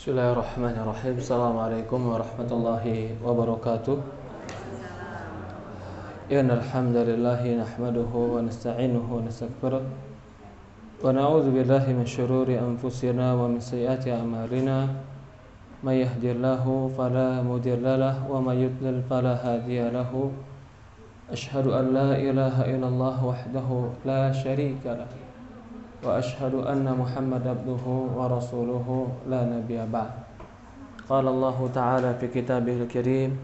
Bismillahirrahmanirrahim. Assalamualaikum warahmatullahi wabarakatuh. Innal hamdalillah nahmaduhu wa nasta'inuhu wa nastaghfiruh wa na'udzu billahi min shururi anfusina wa min sayyiati a'malina. May yahdihillahu fala mudilla lahu wa may yudlil fala hadiya lahu. Asyhadu an la ilaha illallah wahdahu la syarika lahu wa asyhadu anna Muhammadan abduhu wa rasuluhu la nabiyya ba'd. Qala Allah ta'ala fi kitabihil karim,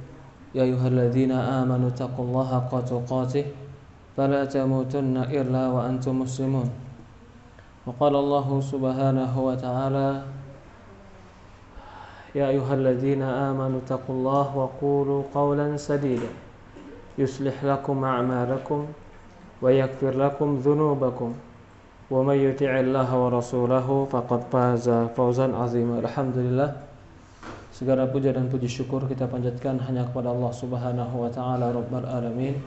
ya ayyuhalladzina amanu taqullaha haqqa tuqatih fala tamutunna illa wa antum muslimun. Wa qala Allah subhanahu wa ta'ala, ya ayyuhalladzina amanu taqullaha wa qulu qawlan sadida yuslih lakum a'malakum wa yaghfir lakum dhunubakum wa may yuti'illaha wa rasulahu faqad faza fawzan 'azima. Alhamdulillah, segala puja dan puji syukur kita panjatkan hanya kepada Allah Subhanahu wa taala Rabbul alamin.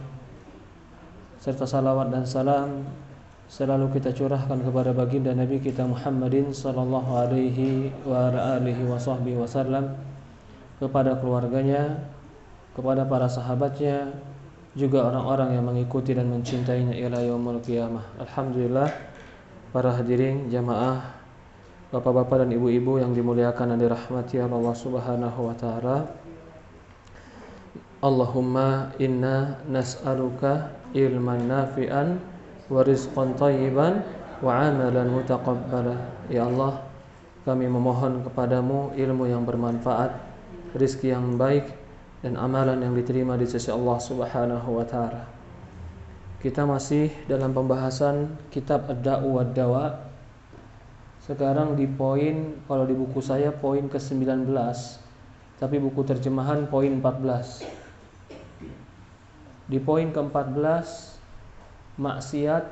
Serta salawat dan salam selalu kita curahkan kepada baginda Nabi kita Muhammadin sallallahu alaihi wa alihi wasallam, kepada keluarganya, kepada para sahabatnya, juga orang-orang yang mengikuti dan mencintainya ila yaumul qiyamah. Alhamdulillah, para hadirin jamaah, bapak-bapak dan ibu-ibu yang dimuliakan dan dirahmati Allah Subhanahu wa taala. Allahumma inna nas'aluka ilman nafi'an wa rizqan thayyiban wa 'amalan mutaqabbala. Ya Allah, kami memohon kepadamu ilmu yang bermanfaat, rezeki yang baik, dan amalan yang diterima di sisi Allah Subhanahu wa taala. Kita masih dalam pembahasan kitab Ad-Da'u wad-Dawa. Sekarang di poin, kalau di buku saya poin ke-19, tapi buku terjemahan poin 14. Di poin ke-14, maksiat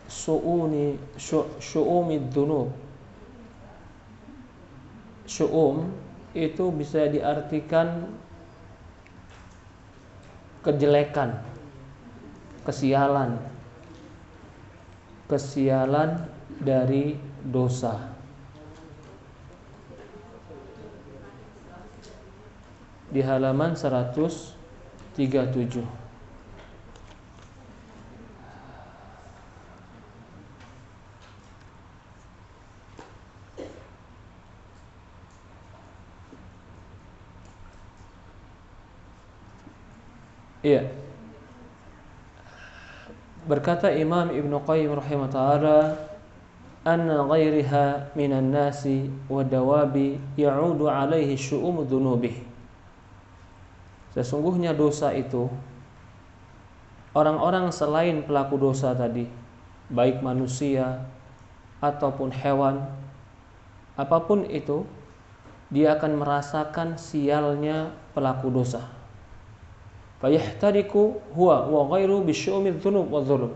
syu'umid dzunub. Syu'um itu bisa diartikan kejelekan, kesialan dari dosa. Di halaman 137. Iya. Berkata Imam Ibnu Qayyim rahimahullah, anna ghairiha minan nasi wa dawabi ya'udu alaihi syu'um dzunubih. Sesungguhnya dosa itu, orang-orang selain pelaku dosa tadi, baik manusia ataupun hewan, apapun itu, dia akan merasakan sialnya pelaku dosa. Fayahtariku huwa wa ghairu bisyu'umidz dzunub wa dzulm.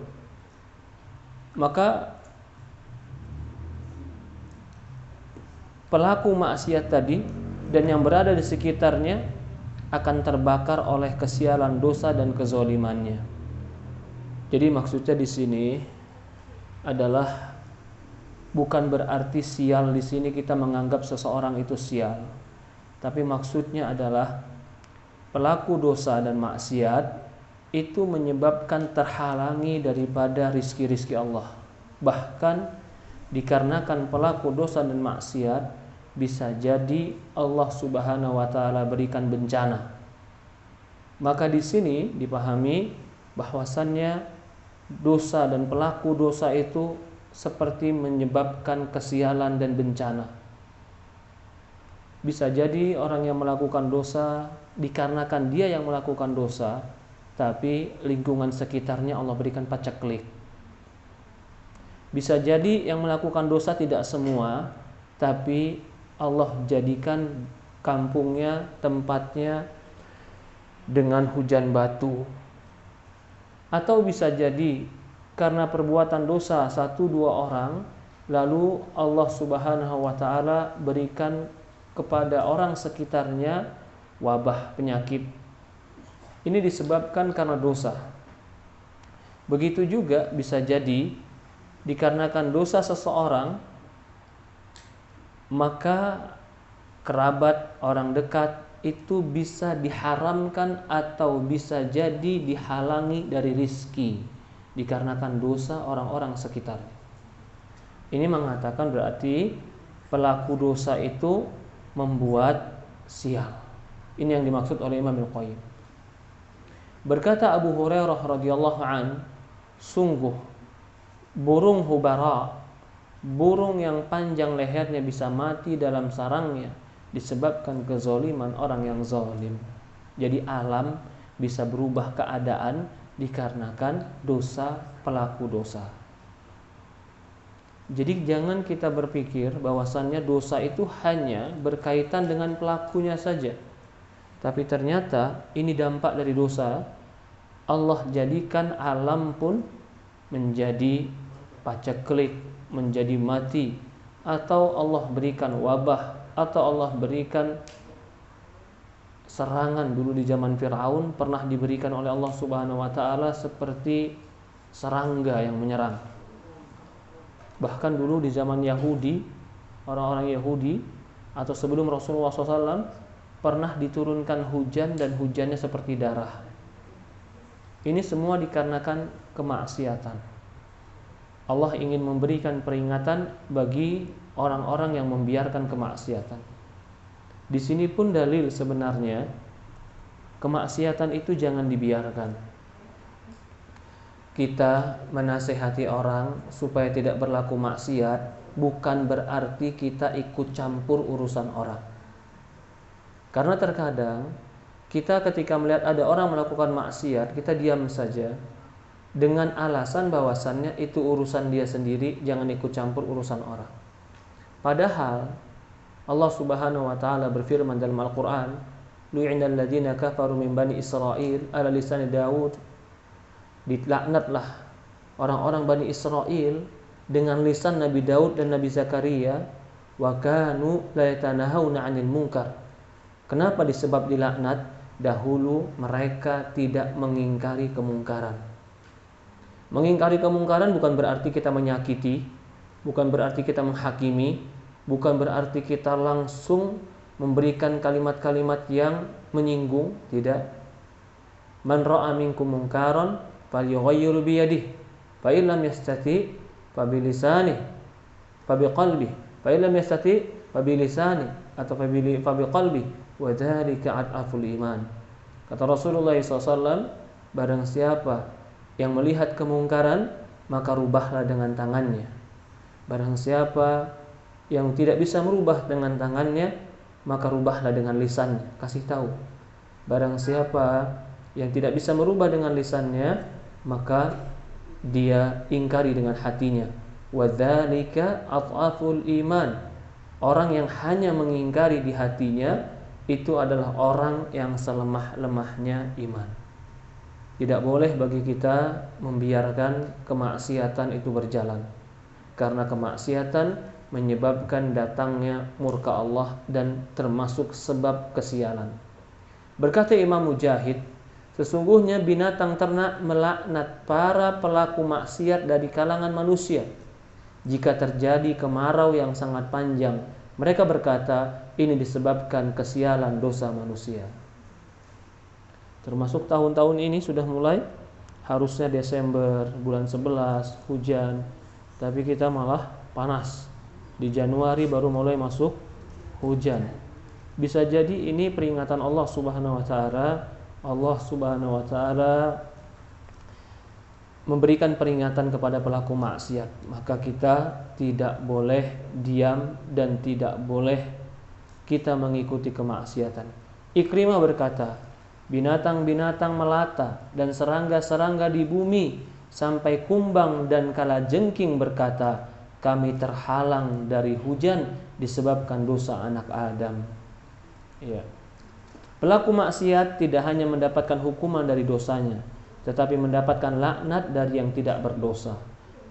Maka pelaku maksiat tadi dan yang berada di sekitarnya akan terbakar oleh kesialan dosa dan kezalimannya. Jadi maksudnya di sini adalah bukan berarti sial di sini kita menganggap seseorang itu sial, tapi maksudnya adalah pelaku dosa dan maksiat itu menyebabkan terhalangi daripada rizki-rizki Allah. Bahkan dikarenakan pelaku dosa dan maksiat, bisa jadi Allah Subhanahu wa taala berikan bencana. Maka di sini dipahami bahwasannya dosa dan pelaku dosa itu seperti menyebabkan kesialan dan bencana. Bisa jadi orang yang melakukan dosa dikarenakan dia yang melakukan dosa, tapi lingkungan sekitarnya Allah berikan paceklik. Bisa jadi yang melakukan dosa tidak semua, tapi Allah jadikan kampungnya, tempatnya dengan hujan batu. Atau bisa jadi karena perbuatan dosa 1-2 orang, lalu Allah Subhanahu wa taala berikan kepada orang sekitarnya wabah, penyakit. Ini disebabkan karena dosa. Begitu juga bisa jadi dikarenakan dosa seseorang, maka kerabat, orang dekat itu bisa diharamkan atau bisa jadi dihalangi dari rizki dikarenakan dosa orang-orang sekitar. Ini mengatakan berarti pelaku dosa itu membuat sial. Ini yang dimaksud oleh Imam Al-Qayyim. Berkata Abu Hurairah radhiyallahu an, sungguh burung hubara, burung yang panjang lehernya bisa mati dalam sarangnya disebabkan kezaliman orang yang zalim. Jadi alam bisa berubah keadaan dikarenakan dosa pelaku dosa. Jadi jangan kita berpikir bahwasannya dosa itu hanya berkaitan dengan pelakunya saja. Tapi ternyata ini dampak dari dosa. Allah jadikan alam pun menjadi paceklik, menjadi mati, atau Allah berikan wabah, atau Allah berikan serangan. Dulu di zaman Firaun pernah diberikan oleh Allah Subhanahu wa taala seperti serangga yang menyerang. Bahkan dulu di zaman Yahudi, orang-orang Yahudi atau sebelum Rasulullah SAW pernah diturunkan hujan dan hujannya seperti darah. Ini semua dikarenakan kemaksiatan. Allah ingin memberikan peringatan bagi orang-orang yang membiarkan kemaksiatan. Di sini pun dalil sebenarnya kemaksiatan itu jangan dibiarkan. Kita menasehati orang supaya tidak berlaku maksiat bukan berarti kita ikut campur urusan orang. Karena terkadang kita ketika melihat ada orang melakukan maksiat, kita diam saja dengan alasan bahwasannya itu urusan dia sendiri, jangan ikut campur urusan orang. Padahal Allah Subhanahu wa taala berfirman dalam Al-Qur'an, "Lu'inal ladzina kafaru min bani Israil ala lisan Daud." Dilaknatlah orang-orang Bani Israel dengan lisan Nabi Daud dan Nabi Zakaria, wa kanu la yatanahawna 'anil munkar. Kenapa disebab dilaknat? Dahulu mereka tidak mengingkari kemungkaran. Mengingkari kemungkaran bukan berarti kita menyakiti, bukan berarti kita menghakimi, bukan berarti kita langsung memberikan kalimat-kalimat yang menyinggung, tidak. Man ra'a minkum munkaran falyughayyir bi yadihi fa in lam yastati fa bi lisanihi fa bi qalbihi fa in lam yastati fa bi lisanihi atau fa bi qalbihi wa dzalika adaful iman. Kata Rasulullah SAW, barang siapa yang melihat kemungkaran maka rubahlah dengan tangannya. Barang siapa yang tidak bisa merubah dengan tangannya maka rubahlah dengan lisannya. Kasih tahu. Barang siapa yang tidak bisa merubah dengan lisannya maka dia ingkari dengan hatinya. Wadzalika adhaful iman. Orang yang hanya mengingkari di hatinya itu adalah orang yang selemah-lemahnya iman. Tidak boleh bagi kita membiarkan kemaksiatan itu berjalan, karena kemaksiatan menyebabkan datangnya murka Allah dan termasuk sebab kesialan. Berkata Imam Mujahid, sesungguhnya binatang ternak melaknat para pelaku maksiat dari kalangan manusia. Jika terjadi kemarau yang sangat panjang, mereka berkata, ini disebabkan kesialan dosa manusia. Termasuk tahun-tahun ini sudah mulai, harusnya Desember, bulan 11, hujan, tapi kita malah panas. Di Januari baru mulai masuk hujan. Bisa jadi ini peringatan Allah Subhanahu wa taala. Allah Subhanahu wa taala memberikan peringatan kepada pelaku maksiat, maka kita tidak boleh diam dan tidak boleh kita mengikuti kemaksiatan. Ikrimah berkata, binatang-binatang melata dan serangga-serangga di bumi sampai kumbang dan kalajengking berkata, kami terhalang dari hujan disebabkan dosa anak Adam. Ya. Pelaku maksiat tidak hanya mendapatkan hukuman dari dosanya, tetapi mendapatkan laknat dari yang tidak berdosa.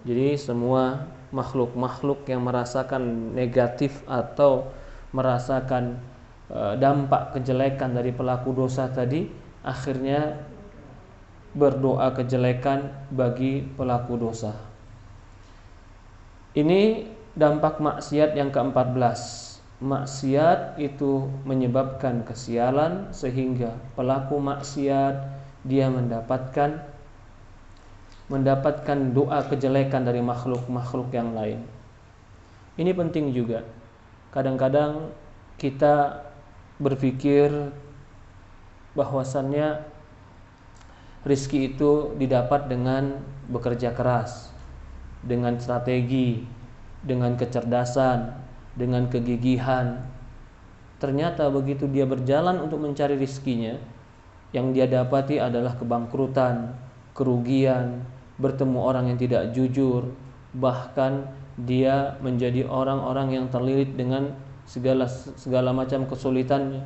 Jadi semua makhluk-makhluk yang merasakan negatif atau merasakan dampak kejelekan dari pelaku dosa tadi, akhirnya berdoa kejelekan bagi pelaku dosa. Ini dampak maksiat yang ke-14. maksiat itu menyebabkan kesialan, sehingga pelaku maksiat dia mendapatkan doa kejelekan dari makhluk-makhluk yang lain. Ini penting juga. Kadang-kadang kita berpikir bahwasannya rizki itu didapat dengan bekerja keras, dengan strategi, dengan kecerdasan, dengan kegigihan. Ternyata begitu dia berjalan untuk mencari rizkinya, yang dia dapati adalah kebangkrutan, kerugian, bertemu orang yang tidak jujur, bahkan dia menjadi orang-orang yang terlilit dengan segala macam kesulitannya.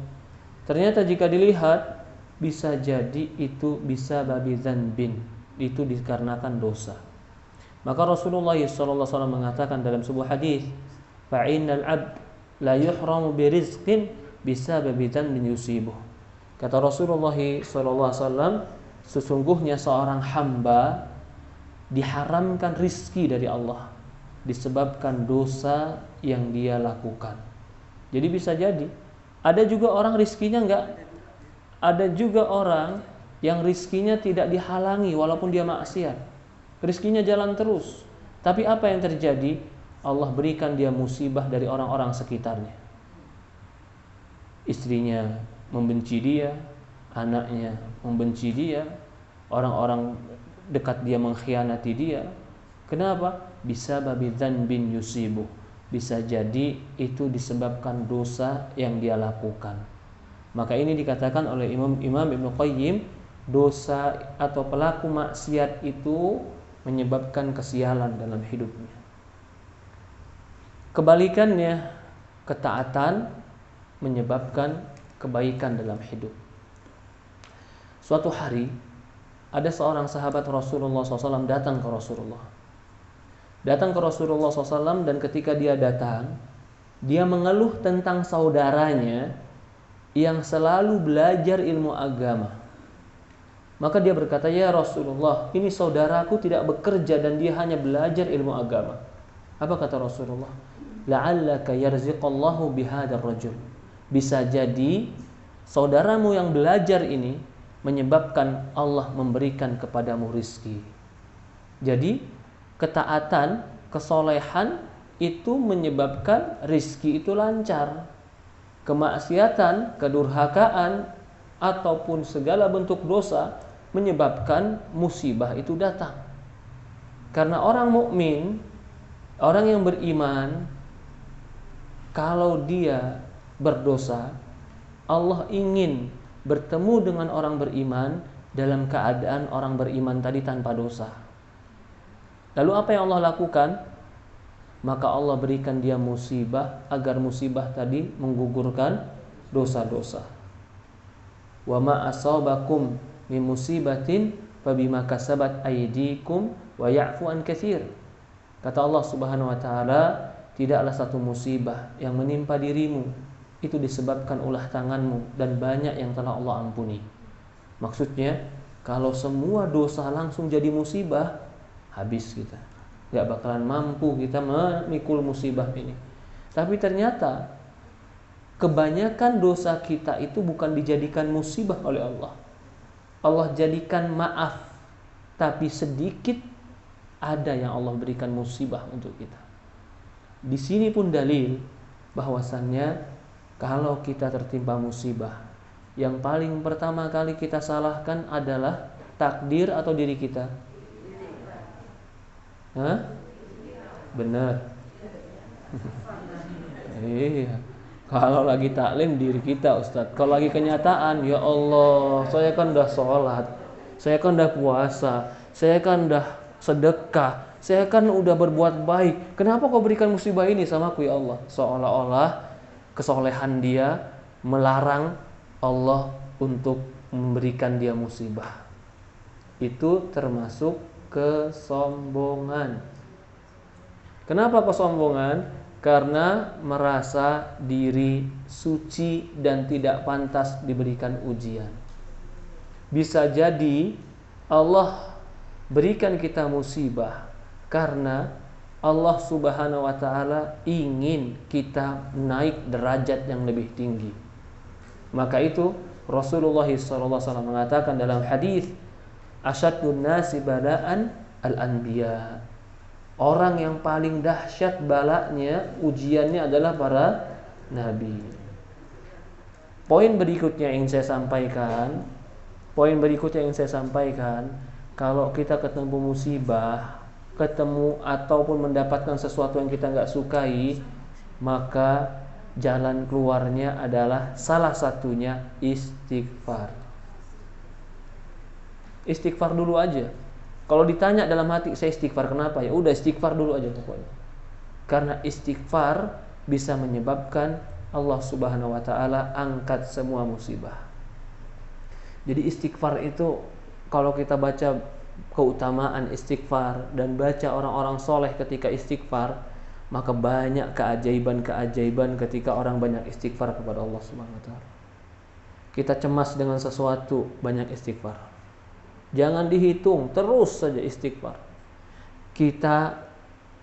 Ternyata jika dilihat, bisa jadi itu bisa babi dzanbin, itu dikarenakan dosa. Maka Rasulullah SAW mengatakan dalam sebuah hadis, fa'innal 'abd la yuhramu birizqin bisababi dzanbin yusibuh. Kata Rasulullah SAW, sesungguhnya seorang hamba diharamkan rizki dari Allah disebabkan dosa yang dia lakukan. Jadi bisa jadi ada juga orang rizkinya ada juga orang yang rizkinya tidak dihalangi walaupun dia maksiat, rizkinya jalan terus. Tapi apa yang terjadi? Allah berikan dia musibah dari orang-orang sekitarnya. Istrinya membenci dia, anaknya membenci dia, orang-orang dekat dia mengkhianati dia. Kenapa? Bisa babi dzanbin yusibuh. Bisa jadi itu disebabkan dosa yang dia lakukan. Maka ini dikatakan oleh Imam Ibnu Qayyim, dosa atau pelaku maksiat itu menyebabkan kesialan dalam hidupnya. Kebalikannya, ketaatan menyebabkan kebaikan dalam hidup. Suatu hari ada seorang sahabat Rasulullah SAW datang ke Rasulullah SAW, dan ketika dia datang, dia mengeluh tentang saudaranya yang selalu belajar ilmu agama. Maka dia berkata, ya Rasulullah, ini saudaraku tidak bekerja dan dia hanya belajar ilmu agama. Apa kata Rasulullah? La'allaka yarziqallahu bihadzal rajul. Bisa jadi saudaramu yang belajar ini menyebabkan Allah memberikan kepadamu rizki. Jadi ketaatan, kesolehan itu menyebabkan rizki itu lancar. Kemaksiatan, kedurhakaan, ataupun segala bentuk dosa menyebabkan musibah itu datang. Karena orang mukmin, orang yang beriman, kalau dia berdosa, Allah ingin bertemu dengan orang beriman dalam keadaan orang beriman tadi tanpa dosa. Lalu apa yang Allah lakukan? Maka Allah berikan dia musibah agar musibah tadi menggugurkan dosa-dosa. Wa ma asabakum min musibatin fabima kasabat aydikum wa ya'fu an katsir. Kata Allah Subhanahu wa taala, tidaklah satu musibah yang menimpa dirimu itu disebabkan ulah tanganmu, dan banyak yang telah Allah ampuni. Maksudnya, kalau semua dosa langsung jadi musibah, habis kita, gak bakalan mampu kita memikul musibah ini. Tapi ternyata kebanyakan dosa kita itu bukan dijadikan musibah oleh Allah. Allah jadikan maaf, tapi sedikit ada yang Allah berikan musibah untuk kita. Di sini pun dalil bahwasannya kalau kita tertimpa musibah, yang paling pertama kali kita salahkan adalah takdir atau diri kita. Hah? Benar. Iya. Kalau lagi taklim diri kita, Ustadz. Kalau lagi kenyataan, ya Allah, saya kan udah sholat, saya kan udah puasa, saya kan udah sedekah, saya kan udah berbuat baik. Kenapa kau berikan musibah ini sama aku, ya Allah? Seolah-olah kesolehan dia melarang Allah untuk memberikan dia musibah. Itu termasuk kesombongan. Kenapa kesombongan? Karena merasa diri suci dan tidak pantas diberikan ujian. Bisa jadi Allah berikan kita musibah karena Allah Subhanahu wa ta'ala ingin kita naik derajat yang lebih tinggi. Maka itu Rasulullah SAW mengatakan dalam hadis, asyadun nasi bala'an al-anbiya. Orang yang paling dahsyat balanya, ujiannya adalah para nabi. Poin berikutnya yang saya sampaikan, kalau kita ketemu musibah, ketemu ataupun mendapatkan sesuatu yang kita nggak sukai, maka jalan keluarnya adalah salah satunya istighfar. Istighfar dulu aja. Kalau ditanya dalam hati, saya istighfar kenapa? Ya udah istighfar dulu aja pokoknya. Karena istighfar bisa menyebabkan Allah Subhanahu wa ta'ala angkat semua musibah. Jadi istighfar itu, kalau kita baca keutamaan istighfar dan baca orang-orang soleh ketika istighfar, maka banyak keajaiban-keajaiban ketika orang banyak istighfar kepada Allah Subhanahu wa ta'ala. Kita cemas dengan sesuatu, banyak istighfar. Jangan dihitung, terus saja istighfar. Kita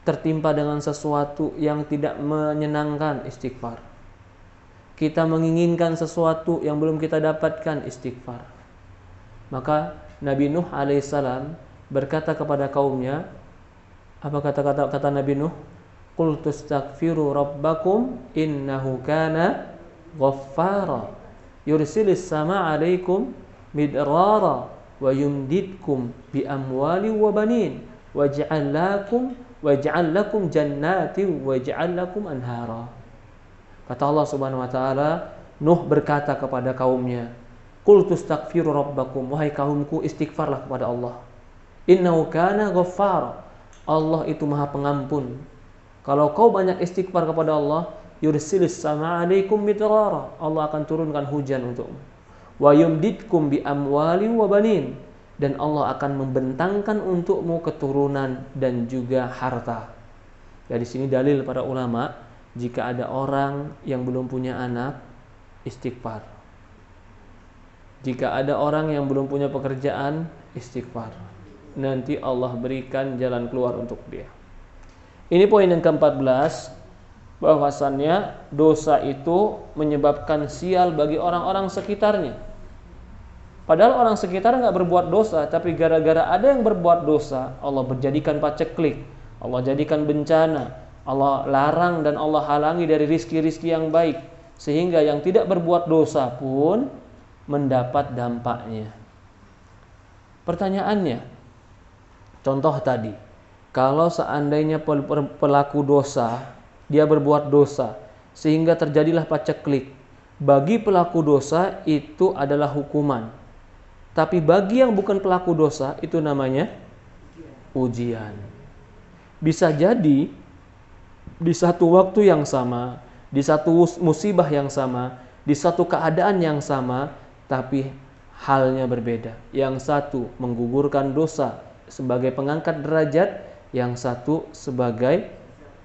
tertimpa dengan sesuatu yang tidak menyenangkan, istighfar. Kita menginginkan sesuatu yang belum kita dapatkan, istighfar. Maka Nabi Nuh alaihissalam berkata kepada kaumnya, apa kata Nabi Nuh? Qul tastaghfiru rabbakum innahu kana ghaffara yursilis sama alaikum midrara wa yumdidkum bi amwali wa banin waj'al lakum jannatin waj'al lakum anhara. Kata Allah Subhanahu wa ta'ala, Nuh berkata kepada kaumnya, Qul tastaghfiru rabbakum, wahai kaumku, istighfarlah kepada Allah. Innahu kana ghaffara, Allah itu maha pengampun. Kalau kau banyak istighfar kepada Allah, yursilis sama alaikum midrara, Allah akan turunkan hujan untukmu. Wa yumdidkum bi amwali wa banin, dan Allah akan membentangkan untukmu keturunan dan juga harta. Dari sini dalil para ulama, jika ada orang yang belum punya anak, istighfar. Jika ada orang yang belum punya pekerjaan, istighfar. Nanti Allah berikan jalan keluar untuk dia. Ini poin yang ke-14, bahwasannya dosa itu menyebabkan sial bagi orang-orang sekitarnya. Padahal orang sekitar nggak berbuat dosa, tapi gara-gara ada yang berbuat dosa, Allah menjadikan paceklik, Allah jadikan bencana, Allah larang dan Allah halangi dari rizki-rizki yang baik, sehingga yang tidak berbuat dosa pun mendapat dampaknya. Pertanyaannya, contoh tadi, kalau seandainya pelaku dosa, dia berbuat dosa, sehingga terjadilah paceklik, bagi pelaku dosa itu adalah hukuman. Tapi bagi yang bukan pelaku dosa, itu namanya ujian. Bisa jadi di satu waktu yang sama, di satu musibah yang sama, di satu keadaan yang sama, tapi halnya berbeda. Yang satu menggugurkan dosa sebagai pengangkat derajat, yang satu sebagai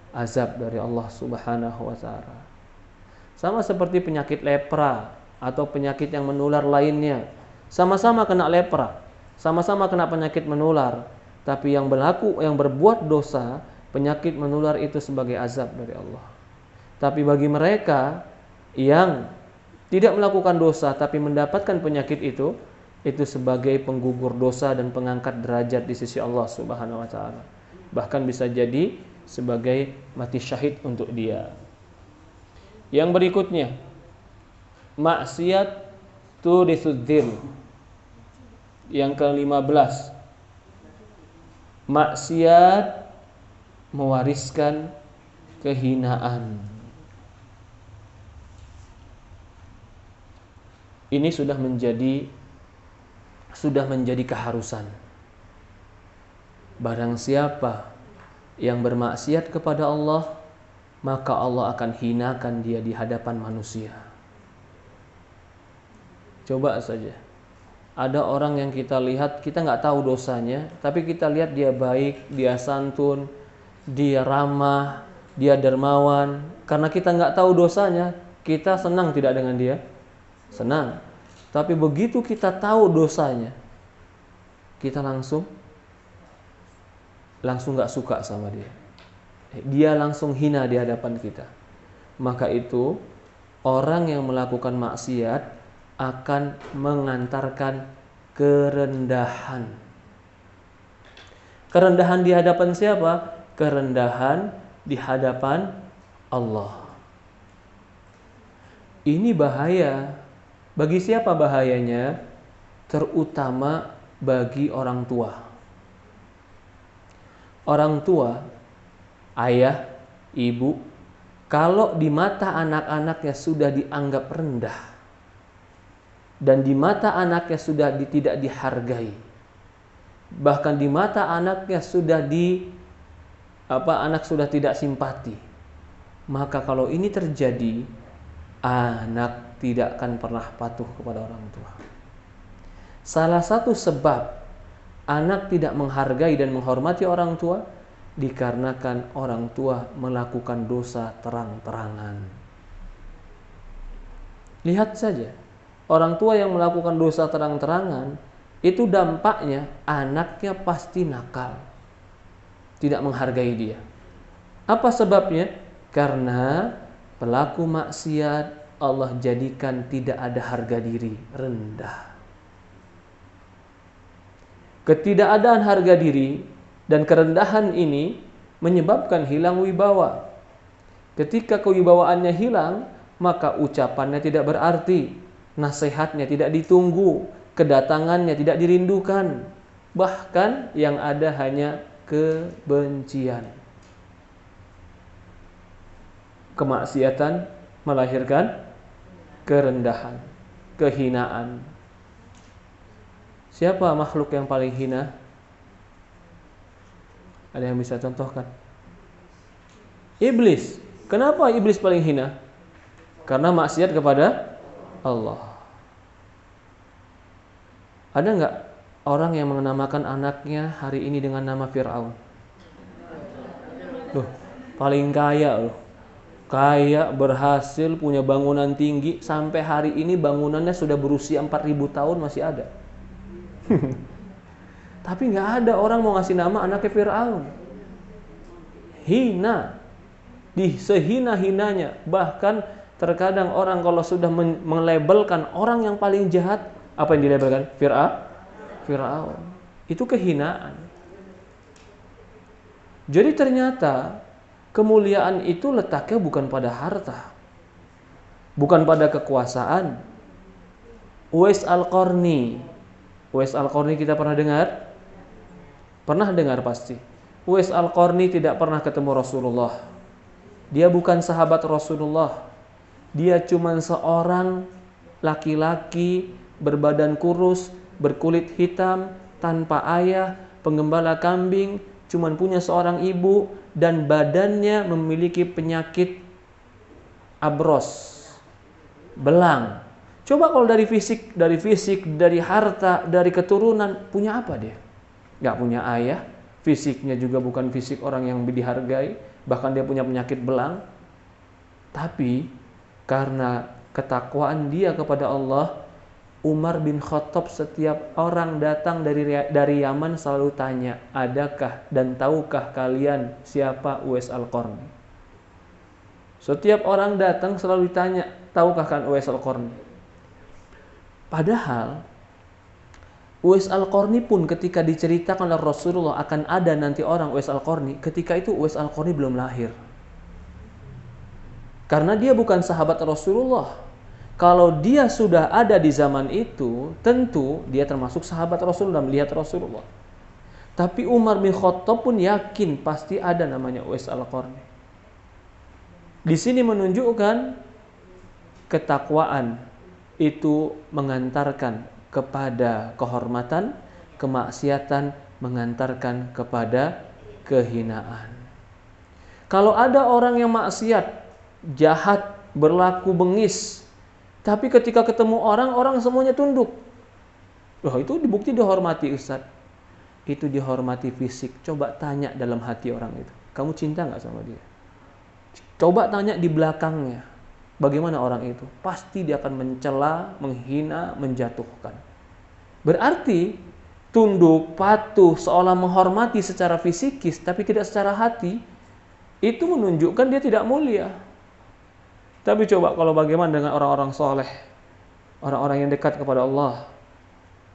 azab dari Allah Subhanahu wa ta'ala. Sama seperti penyakit lepra atau penyakit yang menular lainnya. Sama-sama kena lepra, sama-sama kena penyakit menular, tapi yang berbuat dosa, penyakit menular itu sebagai azab dari Allah. Tapi bagi mereka yang tidak melakukan dosa tapi mendapatkan penyakit itu sebagai penggugur dosa dan pengangkat derajat di sisi Allah Subhanahu wa ta'ala. Bahkan bisa jadi sebagai mati syahid untuk dia. Yang berikutnya, maksiat turithudzil. Yang ke-15, maksiat mewariskan kehinaan. Ini sudah menjadi keharusan. Barang siapa yang bermaksiat kepada Allah, maka Allah akan hinakan dia di hadapan manusia. Coba saja, ada orang yang kita lihat, kita nggak tahu dosanya, tapi kita lihat dia baik, dia santun, dia ramah, dia dermawan. Karena kita nggak tahu dosanya, kita senang tidak dengan dia? Senang. Tapi begitu kita tahu dosanya, kita langsung nggak suka sama dia. dia langsung hina di hadapan kita. Maka itu orang yang melakukan maksiat akan mengantarkan kerendahan. Kerendahan di hadapan siapa? Kerendahan di hadapan Allah. Ini bahaya. Bagi siapa bahayanya? Terutama bagi orang tua. Orang tua, ayah, ibu, kalau di mata anak-anaknya sudah dianggap rendah dan di mata anaknya sudah tidak dihargai, bahkan di mata anaknya sudah anak sudah tidak simpati, maka kalau ini terjadi, anak tidak akan pernah patuh kepada orang tua. Salah satu sebab anak tidak menghargai dan menghormati orang tua dikarenakan orang tua melakukan dosa terang-terangan. Lihat saja, orang tua yang melakukan dosa terang-terangan, itu dampaknya anaknya pasti nakal, tidak menghargai dia. Apa sebabnya? Karena pelaku maksiat Allah jadikan tidak ada harga diri, rendah. Ketidakadaan harga diri dan kerendahan ini menyebabkan hilang wibawa. Ketika kewibawaannya hilang, maka ucapannya tidak berarti, nasihatnya tidak ditunggu, kedatangannya tidak dirindukan. Bahkan yang ada hanya kebencian. Kemaksiatan melahirkan kerendahan, kehinaan. Siapa makhluk yang paling hina? Ada yang bisa contohkan? Iblis. Kenapa iblis paling hina? Karena maksiat kepada Allah. Ada nggak orang yang menamakan anaknya hari ini dengan nama Fir'aun? Loh, paling kaya loh. Kaya, berhasil, punya bangunan tinggi. Sampai hari ini bangunannya sudah berusia 4.000 tahun masih ada. Tapi nggak ada orang mau ngasih nama anaknya Fir'aun. Hina, sehina-hinanya. Bahkan terkadang orang kalau sudah melabelkan orang yang paling jahat, apa yang dilabelkan? Fir'aun. Itu kehinaan. Jadi ternyata kemuliaan itu letaknya bukan pada harta, bukan pada kekuasaan. Uwais Al-Qarni kita pernah dengar? Pernah dengar pasti. Uwais Al-Qarni tidak pernah ketemu Rasulullah. Dia bukan sahabat Rasulullah. Dia cuma seorang laki-laki berbadan kurus, berkulit hitam, tanpa ayah, penggembala kambing, cuma punya seorang ibu, dan badannya memiliki penyakit abros, belang. Coba kalau dari fisik, dari harta, dari keturunan, punya apa dia? Gak punya ayah, fisiknya juga bukan fisik orang yang dihargai, bahkan dia punya penyakit belang. Tapi karena ketakwaan dia kepada Allah, Umar bin Khattab setiap orang datang dari Yaman selalu tanya, adakah dan tahukah kalian siapa Uwais Al-Qarni? Setiap orang datang selalu ditanya, tahukah kan Uwais Al-Qarni? Padahal Uwais Al-Qarni pun ketika diceritakan oleh Rasulullah akan ada nanti orang Uwais Al-Qarni, ketika itu Uwais Al-Qarni belum lahir. Karena dia bukan sahabat Rasulullah. Kalau dia sudah ada di zaman itu, tentu dia termasuk sahabat Rasulullah, melihat Rasulullah. Tapi Umar bin Khattab pun yakin pasti ada namanya Uwais Al-Qarni. Di sini menunjukkan ketakwaan itu mengantarkan kepada kehormatan, kemaksiatan mengantarkan kepada kehinaan. Kalau ada orang yang maksiat, jahat, berlaku bengis, tapi ketika ketemu orang semuanya tunduk. Loh, itu dibukti dihormati, Ustaz. Itu dihormati fisik. Coba tanya dalam hati orang itu, kamu cinta gak sama dia? Coba tanya di belakangnya, bagaimana orang itu? Pasti dia akan mencela, menghina, menjatuhkan. Berarti tunduk, patuh, seolah menghormati secara fisikis tapi tidak secara hati, itu menunjukkan dia tidak mulia. Tapi coba kalau bagaimana dengan orang-orang soleh, orang-orang yang dekat kepada Allah,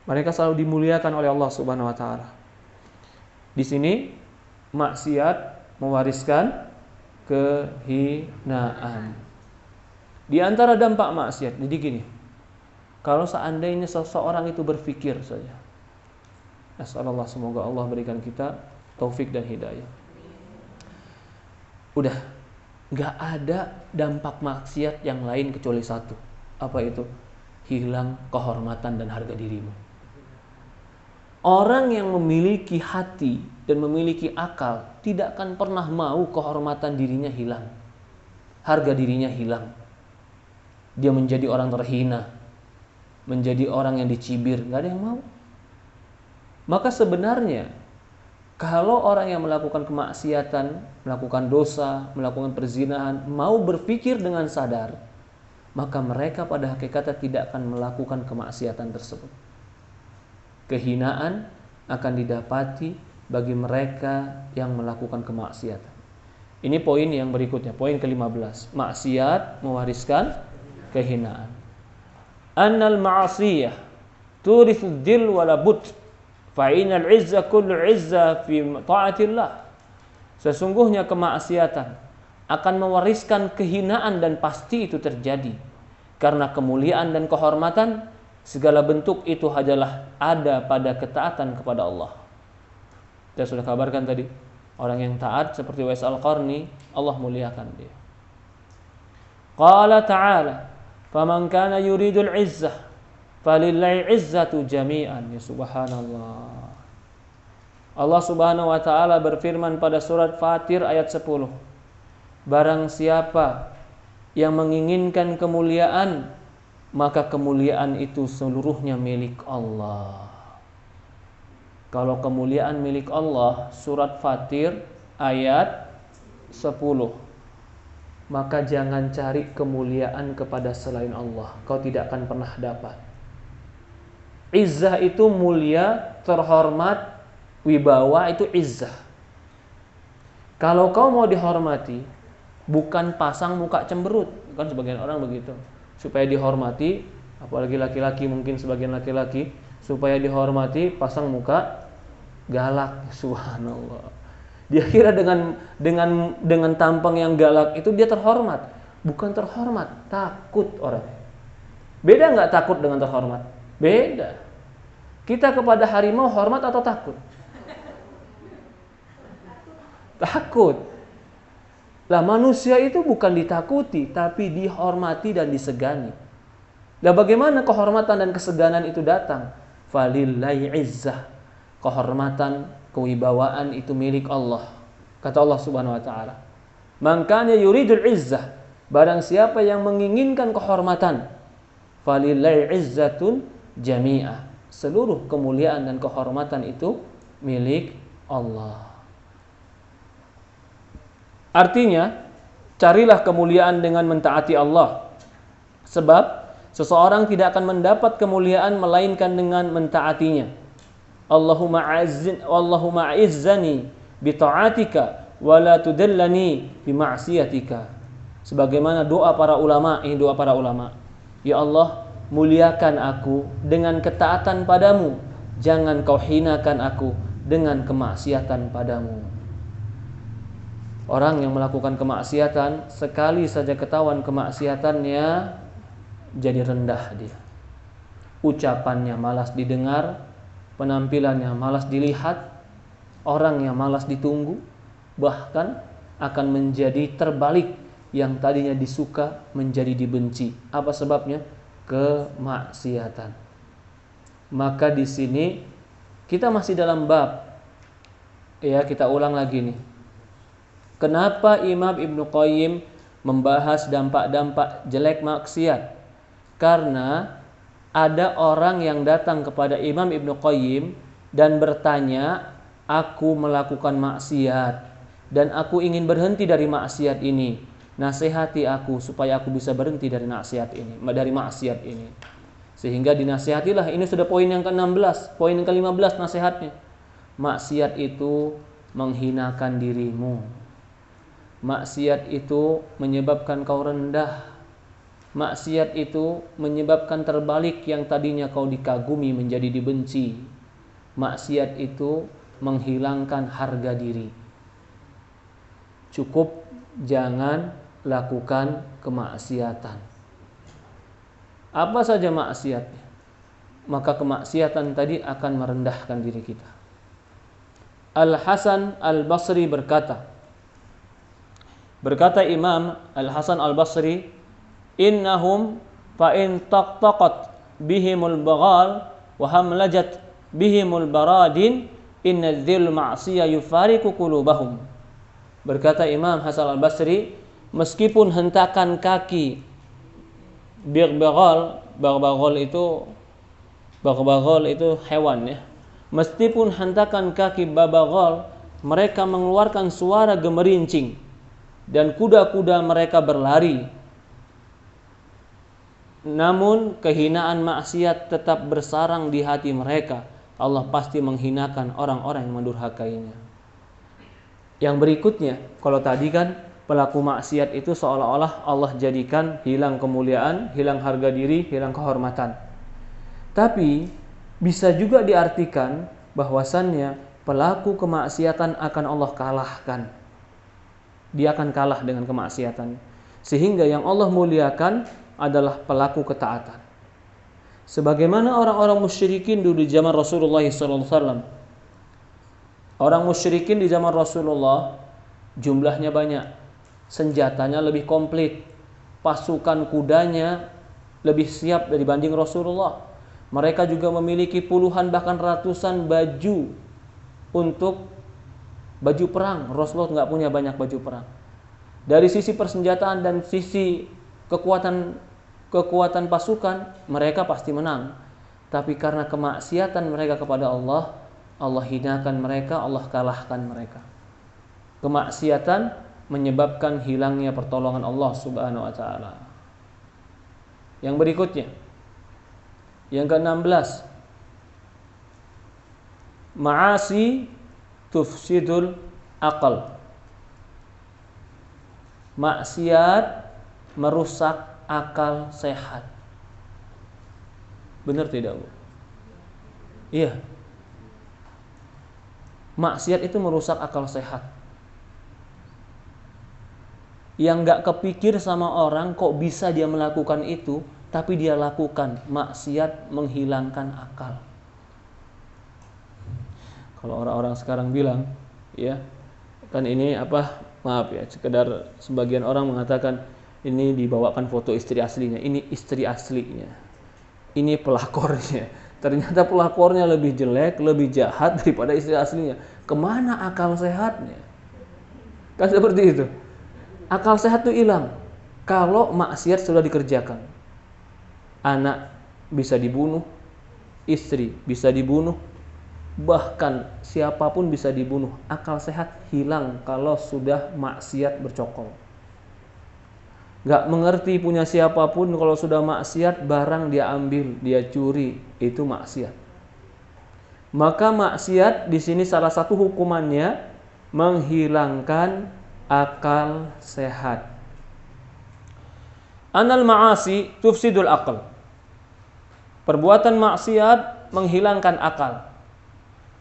mereka selalu dimuliakan oleh Allah Subhanahu wa taala. Di sini maksiat mewariskan kehinaan. Di antara dampak maksiat, jadi gini, kalau seandainya seseorang itu berpikir saja, Nasallallahu, semoga Allah berikan kita taufik dan hidayah. Udah, gak ada dampak maksiat yang lain kecuali satu. Apa itu? Hilang kehormatan dan harga dirimu. Orang yang memiliki hati dan memiliki akal tidak akan pernah mau kehormatan dirinya hilang, harga dirinya hilang. Dia menjadi orang terhina, menjadi orang yang dicibir, gak ada yang mau. Maka sebenarnya kalau orang yang melakukan kemaksiatan, melakukan dosa, melakukan perzinahan, mau berpikir dengan sadar, maka mereka pada hakikatnya tidak akan melakukan kemaksiatan tersebut. Kehinaan akan didapati bagi mereka yang melakukan kemaksiatan. Ini poin yang berikutnya, poin ke-15. Maksiat mewariskan kehinaan. Annal ma'asiyah turithu dhil walabut fa'inal izza kullu izza fi ta'atillah. Sesungguhnya kemaksiatan akan mewariskan kehinaan dan pasti itu terjadi. Karena kemuliaan dan kehormatan segala bentuk itu adalah ada pada ketaatan kepada Allah. Kita sudah kabarkan tadi, orang yang taat seperti Uwais Al-Qarni, Allah muliakan dia. Qala ta'ala, faman kana yuridul izzah falillahi izzatu jami'an. Ya subhanallah. Allah Subhanahu wa taala berfirman pada surat Fatir ayat 10. Barang siapa yang menginginkan kemuliaan, maka kemuliaan itu seluruhnya milik Allah. Kalau kemuliaan milik Allah, surat Fatir ayat 10. Maka jangan cari kemuliaan kepada selain Allah. Kau tidak akan pernah dapat. Izzah itu mulia, terhormat, wibawa itu izzah. Kalau kau mau dihormati, bukan pasang muka cemberut. Kan sebagian orang begitu. Supaya dihormati, apalagi laki-laki, mungkin sebagian laki-laki, supaya dihormati pasang muka galak. Subhanallah. Dia kira dengan tampang yang galak itu dia terhormat. Bukan terhormat, takut orang. Beda nggak takut dengan terhormat? Beda. Kita kepada harimau hormat atau takut? Takut. Lah manusia itu bukan ditakuti, tapi dihormati dan disegani. Lah bagaimana kehormatan dan keseganan itu datang? Falillahi izzah. Kehormatan, kewibawaan itu milik Allah. Kata Allah Subhanahu wa taala, "Man kana yuridul izzah", barang siapa yang menginginkan kehormatan, falillahi izzatun jami'ah. Seluruh kemuliaan dan kehormatan itu milik Allah. Artinya, carilah kemuliaan dengan mentaati Allah. Sebab seseorang tidak akan mendapat kemuliaan melainkan dengan mentaatinya. Allahumma a'izzani bi ta'atika wa la tudillani bi ma'siyatika. Sebagaimana doa para ulama, ini doa para ulama. Ya Allah, muliakan aku dengan ketaatan padamu, jangan kau hinakan aku dengan kemaksiatan padamu. Orang yang melakukan kemaksiatan, sekali saja ketahuan kemaksiatannya, jadi rendah dia. Ucapannya malas didengar, penampilannya malas dilihat, orangnya malas ditunggu, bahkan akan menjadi terbalik, yang tadinya disuka menjadi dibenci. Apa sebabnya? Kemaksiatan. Maka di sini kita masih dalam bab, ya kita ulang lagi nih. Kenapa Imam Ibnu Qayyim membahas dampak-dampak jelek maksiat? Karena ada orang yang datang kepada Imam Ibnu Qayyim dan bertanya, aku melakukan maksiat dan aku ingin berhenti dari maksiat ini. Nasihati aku supaya aku bisa berhenti dari maksiat ini. Sehingga dinasihatilah. Ini sudah poin yang ke-16, poin yang ke-15 nasihatnya. Maksiat itu menghinakan dirimu. Maksiat itu menyebabkan kau rendah. Maksiat itu menyebabkan terbalik yang tadinya kau dikagumi menjadi dibenci. Maksiat itu menghilangkan harga diri. Cukup jangan lakukan kemaksiatan. Apa saja maksiatnya, maka kemaksiatan tadi akan merendahkan diri kita. Al-Hasan Al-Basri berkata Imam Al-Hasan Al-Basri, innahum fa in taqtaqat bihimul baghal wa hamlajat bihimul baradin inna dzil ma'siyah yufariqu qulubahum. Berkata Imam Hasan Al-Basri, meskipun hentakan kaki baghal itu hewan ya. Meskipun hentakan kaki baghal mereka mengeluarkan suara gemerincing dan kuda-kuda mereka berlari, namun kehinaan maksiat tetap bersarang di hati mereka. Allah pasti menghinakan orang-orang yang mendurhakainya. Yang berikutnya, kalau tadi kan pelaku maksiat itu seolah-olah Allah jadikan hilang kemuliaan, hilang harga diri, hilang kehormatan. Tapi bisa juga diartikan bahwasannya pelaku kemaksiatan akan Allah kalahkan. Dia akan kalah dengan kemaksiatan. Sehingga yang Allah muliakan adalah pelaku ketaatan. Sebagaimana orang-orang musyrikin dulu di zaman Rasulullah SAW. Orang musyrikin di zaman Rasulullah jumlahnya banyak, senjatanya lebih komplit, pasukan kudanya lebih siap dibanding Rasulullah. Mereka juga memiliki puluhan bahkan ratusan baju untuk baju perang. Rasulullah nggak punya banyak baju perang. Dari sisi persenjataan dan sisi kekuatan pasukan, mereka pasti menang. Tapi karena kemaksiatan mereka kepada Allah, Allah hinakan mereka, Allah kalahkan mereka. Kemaksiatan menyebabkan hilangnya pertolongan Allah Subhanahu wa taala. Yang berikutnya, yang ke-16, ma'asi tufsidul aqal. Maksiat merusak akal sehat. Benar tidak, Bu? Iya. Maksiat itu merusak akal sehat. Yang gak kepikir sama orang kok bisa dia melakukan itu, tapi dia lakukan. Maksiat menghilangkan akal. Kalau orang-orang sekarang bilang, ya, kan ini maaf ya, sekedar sebagian orang mengatakan ini dibawakan foto istri aslinya, ini istri aslinya, ini pelakornya. Ternyata pelakornya lebih jelek, lebih jahat daripada istri aslinya. Kemana akal sehatnya? Kan seperti itu. Akal sehat itu hilang kalau maksiat sudah dikerjakan. Anak bisa dibunuh, istri bisa dibunuh, bahkan siapapun bisa dibunuh. Akal sehat hilang kalau sudah maksiat bercokol. Gak mengerti punya siapapun, kalau sudah maksiat barang dia ambil, dia curi, itu maksiat. Maka maksiat di sini salah satu hukumannya menghilangkan akal sehat. Anal ma'asi tufsidul aql. Perbuatan maksiat menghilangkan akal.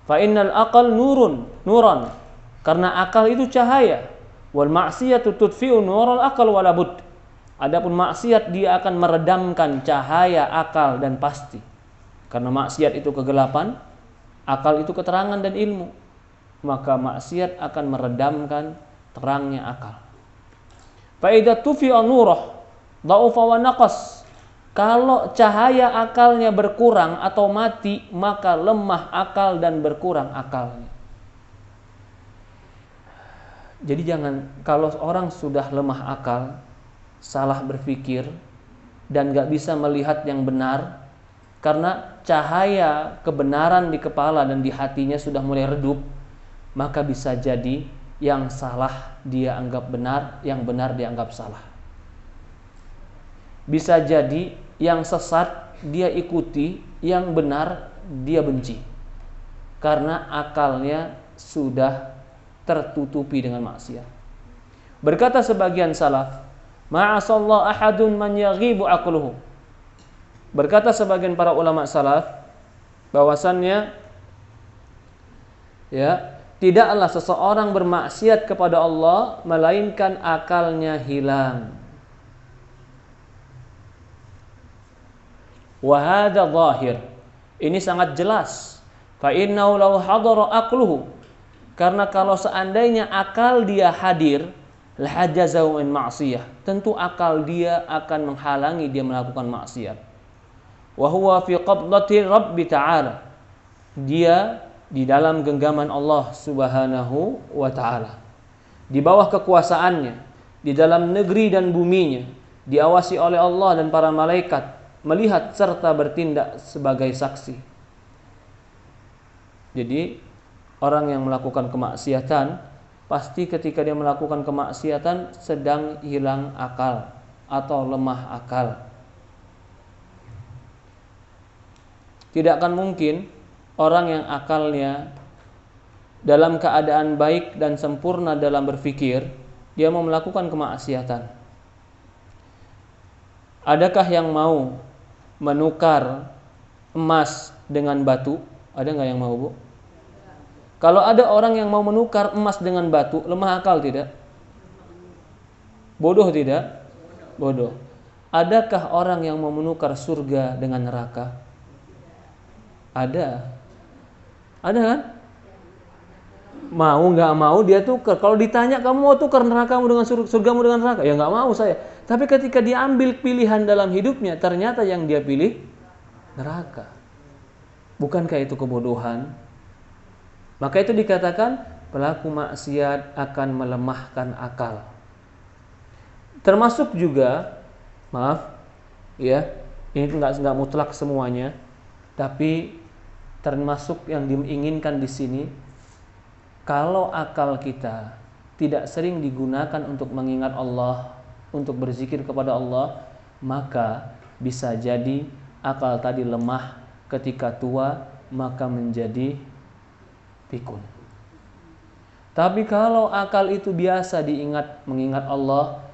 Fa innal aqal nuran. Karena akal itu cahaya. Wal ma'siyatu tudfi'u nural aqal wala bud. Adapun maksiat dia akan meredamkan cahaya akal dan pasti. Karena maksiat itu kegelapan, akal itu keterangan dan ilmu. Maka maksiat akan meredamkan terangnya akal. Fa idza tufi'a nurah dha'ufa wa naqas. Kalau cahaya akalnya berkurang atau mati, maka lemah akal dan berkurang akalnya. Jadi jangan, kalau orang sudah lemah akal, salah berpikir dan gak bisa melihat yang benar, karena cahaya kebenaran di kepala dan di hatinya sudah mulai redup, maka bisa jadi yang salah dia anggap benar, yang benar dia anggap salah. Bisa jadi yang sesat dia ikuti, yang benar dia benci, karena akalnya sudah tertutupi dengan maksiat. Berkata sebagian salaf, ma'asallahu ahadun man yaghibu aqluhu. Berkata sebagian para ulama salaf bahwasannya tidaklah seseorang bermaksiat kepada Allah melainkan akalnya hilang. Wa hadza zahir. Ini sangat jelas. Fa innahu law hadara aqluhu. Karena kalau seandainya akal dia hadir, lahajazahu min ma'siyah. Tentu akal dia akan menghalangi dia melakukan maksiat. Wa huwa fi qabdati Rabbi ta'ala. Dia di dalam genggaman Allah Subhanahu wa ta'ala. Di bawah kekuasaannya, di dalam negeri dan buminya, diawasi oleh Allah dan para malaikat, melihat serta bertindak sebagai saksi. Jadi orang yang melakukan kemaksiatan, pasti ketika dia melakukan kemaksiatan sedang hilang akal atau lemah akal. Tidak akan mungkin orang yang akalnya dalam keadaan baik dan sempurna dalam berpikir, dia mau melakukan kemaksiatan. Adakah yang mau menukar emas dengan batu? Ada nggak yang mau, Bu? Kalau ada orang yang mau menukar emas dengan batu, lemah akal tidak? Bodoh tidak? Bodoh. Adakah orang yang mau menukar surga dengan neraka? Ada. Ada kan? Mau nggak mau dia tukar. Kalau ditanya kamu mau tukar nerakamu dengan surgamu dengan neraka? Ya nggak mau saya. Tapi ketika diambil pilihan dalam hidupnya, ternyata yang dia pilih neraka. Bukankah itu kebodohan? Maka itu dikatakan pelaku maksiat akan melemahkan akal. Termasuk juga, maaf, ya, ini nggak mutlak semuanya, tapi termasuk yang diinginkan di sini, kalau akal kita tidak sering digunakan untuk mengingat Allah, untuk berzikir kepada Allah, maka bisa jadi akal tadi lemah, ketika tua maka menjadi pikun. Tapi kalau akal itu biasa mengingat Allah,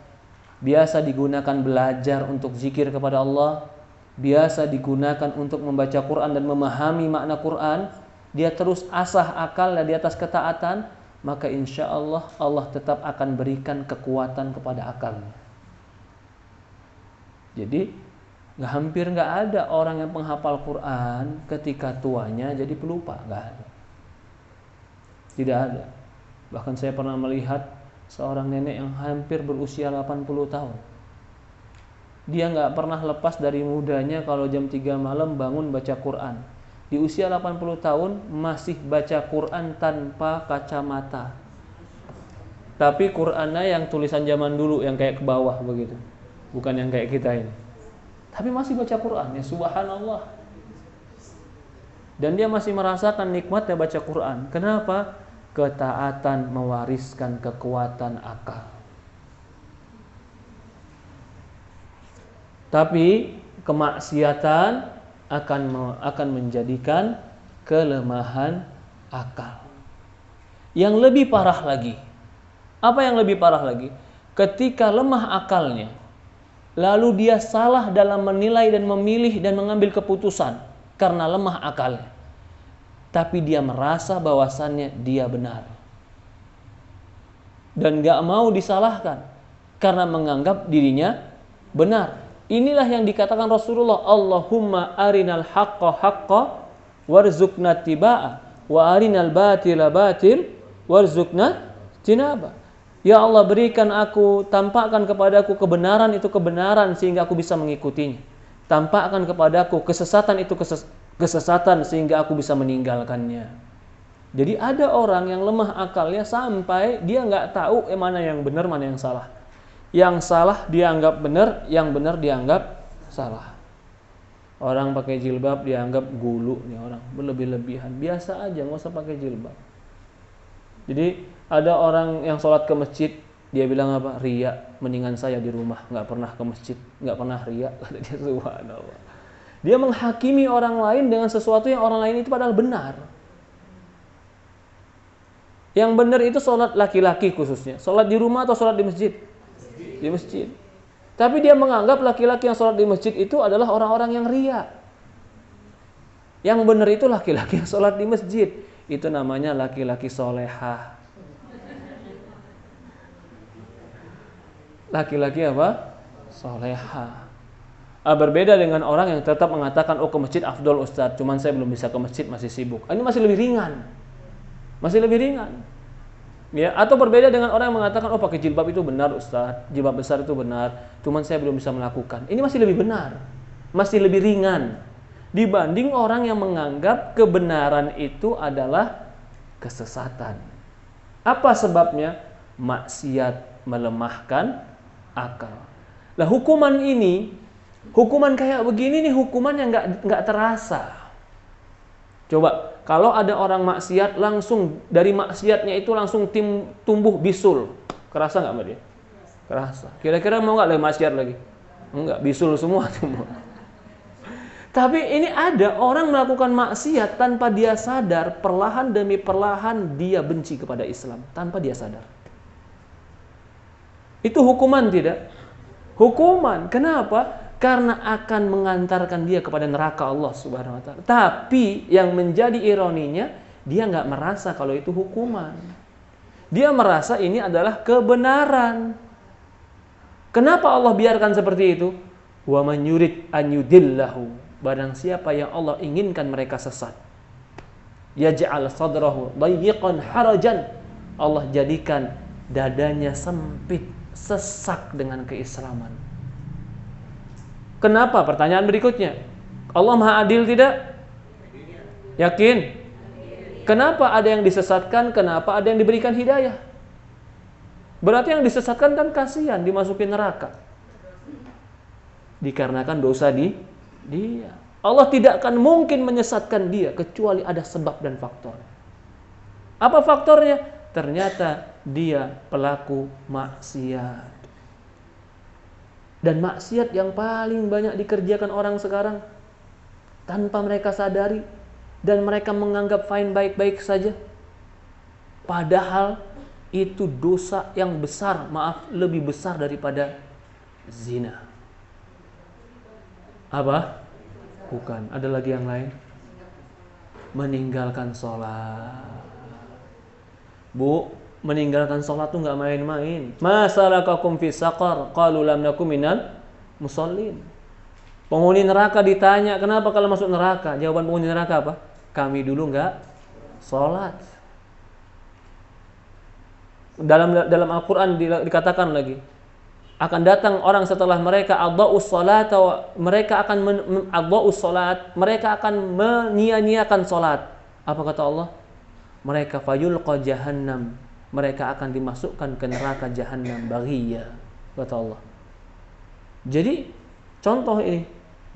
biasa digunakan belajar untuk zikir kepada Allah, biasa digunakan untuk membaca Quran dan memahami makna Quran, dia terus asah akalnya di atas ketaatan, maka insya Allah Allah tetap akan berikan kekuatan kepada akalnya. Jadi hampir nggak ada orang yang penghafal Quran ketika tuanya jadi pelupa, nggak ada. Tidak ada. Bahkan saya pernah melihat seorang nenek yang hampir berusia 80 tahun. Dia nggak pernah lepas dari mudanya kalau jam 3 malam bangun baca Quran. Di usia 80 tahun masih baca Quran tanpa kacamata. Tapi Qurannya yang tulisan zaman dulu yang kayak ke bawah begitu. Bukan yang kayak kita ini. Tapi masih baca Quran, ya subhanallah. Dan dia masih merasakan nikmatnya baca Quran. Kenapa? Ketaatan mewariskan kekuatan akal. Tapi kemaksiatan akan menjadikan kelemahan akal. Yang lebih parah lagi. Apa yang lebih parah lagi? Ketika lemah akalnya, lalu dia salah dalam menilai dan memilih dan mengambil keputusan karena lemah akalnya. Tapi dia merasa bahwasannya dia benar. Dan gak mau disalahkan karena menganggap dirinya benar. Inilah yang dikatakan Rasulullah, Allahumma arinal haqqa haqqa warzuqna tiba'a wa arinal batila batil warzuqna tinaba. Ya Allah, berikan aku, tampakkan kepadaku kebenaran itu kebenaran sehingga aku bisa mengikutinya. Tampakkan kepadaku kesesatan itu kesesatan sehingga aku bisa meninggalkannya. Jadi ada orang yang lemah akalnya sampai dia nggak tahu mana yang benar, mana yang salah. Yang salah dianggap benar, yang benar dianggap salah. Orang pakai jilbab dianggap gulu nih orang, berlebih-lebihan. Biasa aja, nggak usah pakai jilbab. Jadi ada orang yang sholat ke masjid, dia bilang apa? Ria, mendingan saya di rumah, nggak pernah ke masjid, nggak pernah ria. Kata dia, subhanallah. Dia menghakimi orang lain dengan sesuatu yang orang lain itu padahal benar. Yang benar itu sholat laki-laki khususnya. Sholat di rumah atau sholat di masjid? Di masjid. Tapi dia menganggap laki-laki yang sholat di masjid itu adalah orang-orang yang ria. Yang benar itu laki-laki yang sholat di masjid. Itu namanya laki-laki solehah. Laki-laki apa? Solehah. Berbeda dengan orang yang tetap mengatakan, oh ke masjid afdol Ustaz, cuman saya belum bisa ke masjid, masih sibuk. Ini masih lebih ringan. Masih lebih ringan. Ya, atau berbeda dengan orang yang mengatakan, oh pakai jilbab itu benar Ustaz, jilbab besar itu benar, cuman saya belum bisa melakukan. Ini masih lebih benar. Masih lebih ringan dibanding orang yang menganggap kebenaran itu adalah kesesatan. Apa sebabnya? Maksiat melemahkan akal. Lah hukuman ini, hukuman kayak begini nih, hukuman yang nggak terasa. Coba kalau ada orang maksiat, langsung dari maksiatnya itu langsung tumbuh bisul, kerasa nggak sama dia? Kerasa. Kira-kira mau nggak lagi maksiat lagi? Enggak, bisul semua tumbuh. Tapi ini ada orang melakukan maksiat tanpa dia sadar, perlahan demi perlahan dia benci kepada Islam tanpa dia sadar. Itu hukuman tidak? Hukuman. Kenapa? Karena akan mengantarkan dia kepada neraka Allah Subhanahu wa taala. Tapi yang menjadi ironinya, dia nggak merasa kalau itu hukuman. Dia merasa ini adalah kebenaran. Kenapa Allah biarkan seperti itu? Wa man yurid an yudillahu. Barang siapa yang Allah inginkan mereka sesat, yaj'al sadrahu dayyiqan harajan. Allah jadikan dadanya sempit, sesak dengan keislaman. Kenapa? Pertanyaan berikutnya. Allah Maha Adil tidak? Yakin? Kenapa ada yang disesatkan? Kenapa ada yang diberikan hidayah? Berarti yang disesatkan kan kasihan, dimasukin neraka. Dikarenakan dosa dia. Allah tidak akan mungkin menyesatkan dia kecuali ada sebab dan faktor. Apa faktornya? Ternyata dia pelaku maksiat. Dan maksiat yang paling banyak dikerjakan orang sekarang tanpa mereka sadari, dan mereka menganggap fine, baik-baik saja. Padahal itu dosa yang besar, lebih besar daripada zina. Apa? Bukan, ada lagi yang lain. Meninggalkan sholat. Bu, meninggalkan sholat tuh nggak main-main. Masalakakum fi saqar? Qalu lam nakum minal musallin. Penghuni neraka ditanya, kenapa kalau masuk neraka? Jawaban penghuni neraka apa? Kami dulu nggak sholat. Dalam Al-Quran dikatakan lagi, akan datang orang setelah mereka adha'us salat, mereka akan adha'us salat, mereka akan menyia-nyiakan salat. Apa kata Allah? Mereka fayulqa jahannam, mereka akan dimasukkan ke neraka jahannam baghiyya, kata Allah. Jadi contoh ini,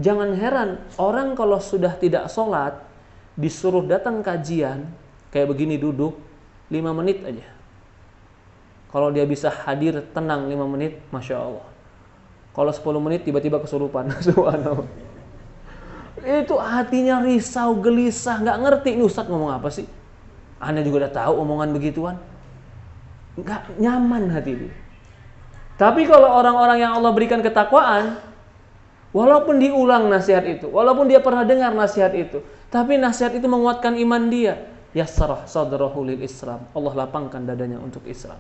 jangan heran orang kalau sudah tidak sholat disuruh datang kajian kayak begini, duduk 5 menit aja. Kalau dia bisa hadir tenang 5 menit, Masya Allah. Kalau 10 menit tiba-tiba kesurupan. Subhanallah. Itu hatinya risau, gelisah, gak ngerti ini Ustadz ngomong apa sih. Anda juga udah tahu omongan begituan. Gak nyaman hati dia. Tapi kalau orang-orang yang Allah berikan ketakwaan, walaupun diulang nasihat itu, walaupun dia pernah dengar nasihat itu, tapi nasihat itu menguatkan iman dia. Yassarah sadrahu lil Islam. Allah lapangkan dadanya untuk Islam.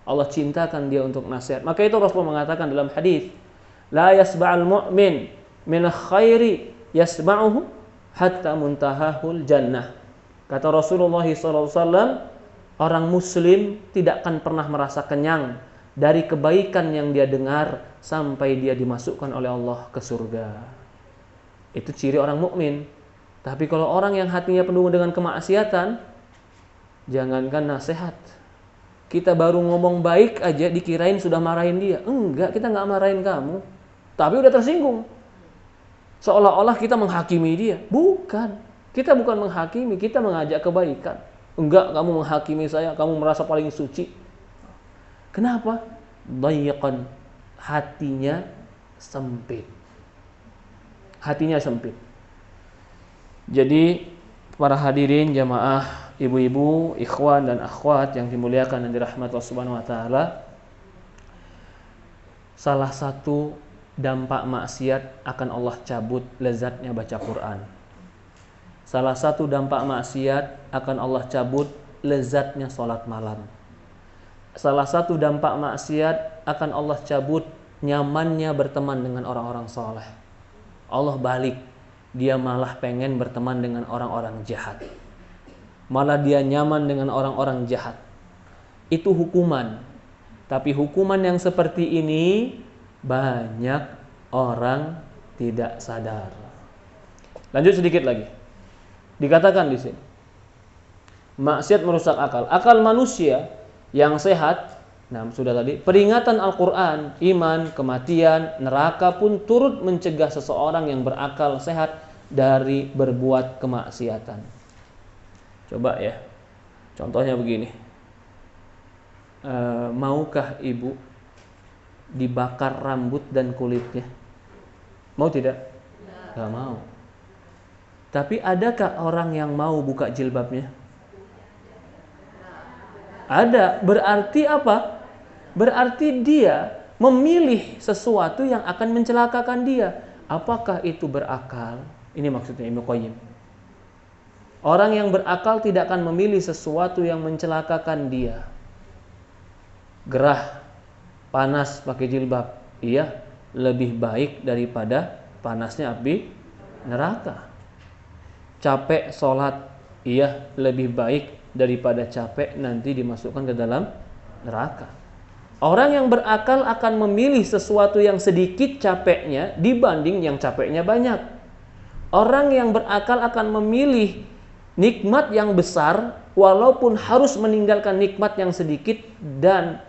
Allah cintakan dia untuk nasihat. Maka itu Rasulullah mengatakan dalam hadis, la yasba'al mu'min min khairi yasma'uhu hatta muntahahul jannah. Kata Rasulullah SAW, orang muslim tidak akan pernah merasa kenyang dari kebaikan yang dia dengar sampai dia dimasukkan oleh Allah ke surga. Itu ciri orang mukmin. Tapi kalau orang yang hatinya penuh dengan kemaksiatan, jangankan nasihat, kita baru ngomong baik aja dikirain sudah marahin dia. Enggak, kita nggak marahin kamu, tapi udah tersinggung. Seolah-olah kita menghakimi dia. Bukan, kita bukan menghakimi, kita mengajak kebaikan. Enggak, kamu menghakimi saya, kamu merasa paling suci. Kenapa? Dayiqan, hatinya sempit. Hatinya sempit. Jadi para hadirin jamaah ibu-ibu, ikhwan dan akhwat yang dimuliakan dan dirahmati Allah Subhanahu wa taala, salah satu dampak maksiat akan Allah cabut lezatnya baca Quran. Salah satu dampak maksiat akan Allah cabut lezatnya sholat malam. Salah satu dampak maksiat akan Allah cabut nyamannya berteman dengan orang-orang soleh. Allah balik, dia malah pengen berteman dengan orang-orang jahat. Malah dia nyaman dengan orang-orang jahat. Itu hukuman. Tapi hukuman yang seperti ini banyak orang tidak sadar. Lanjut sedikit lagi. Dikatakan di sini, maksiat merusak akal. Akal manusia yang sehat, nah sudah tadi, peringatan Al-Quran, iman, kematian, neraka pun turut mencegah seseorang yang berakal sehat dari berbuat kemaksiatan. Coba ya, contohnya begini. Maukah ibu dibakar rambut dan kulitnya? Mau tidak? Gak mau. Tapi adakah orang yang mau buka jilbabnya? Ada. Berarti apa? Berarti dia memilih sesuatu yang akan mencelakakan dia. Apakah itu berakal? Ini maksudnya Ibnu Qayyim. Orang yang berakal tidak akan memilih sesuatu yang mencelakakan dia. Gerah, panas pakai jilbab, iya, lebih baik daripada panasnya api neraka. Capek sholat, iya, lebih baik daripada capek nanti dimasukkan ke dalam neraka. Orang yang berakal akan memilih sesuatu yang sedikit capeknya dibanding yang capeknya banyak. Orang yang berakal akan memilih nikmat yang besar walaupun harus meninggalkan nikmat yang sedikit dan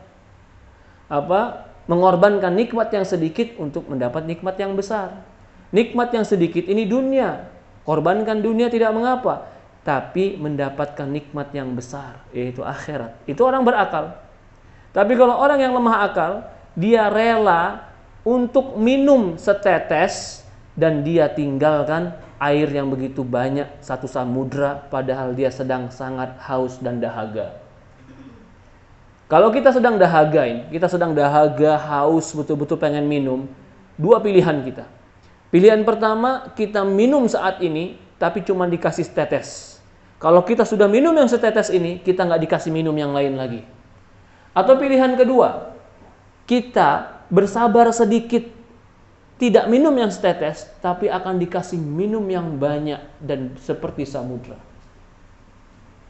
mengorbankan nikmat yang sedikit untuk mendapat nikmat yang besar. Nikmat yang sedikit ini dunia. Korbankan dunia tidak mengapa, tapi mendapatkan nikmat yang besar, yaitu akhirat. Itu orang berakal. Tapi kalau orang yang lemah akal, dia rela untuk minum setetes dan dia tinggalkan air yang begitu banyak, satu samudra, padahal dia sedang sangat haus dan dahaga. Kalau kita sedang dahaga, haus, betul-betul pengen minum, dua pilihan kita. Pilihan pertama, kita minum saat ini, tapi cuma dikasih setetes. Kalau kita sudah minum yang setetes ini, kita nggak dikasih minum yang lain lagi. Atau pilihan kedua, kita bersabar sedikit, tidak minum yang setetes, tapi akan dikasih minum yang banyak dan seperti samudra.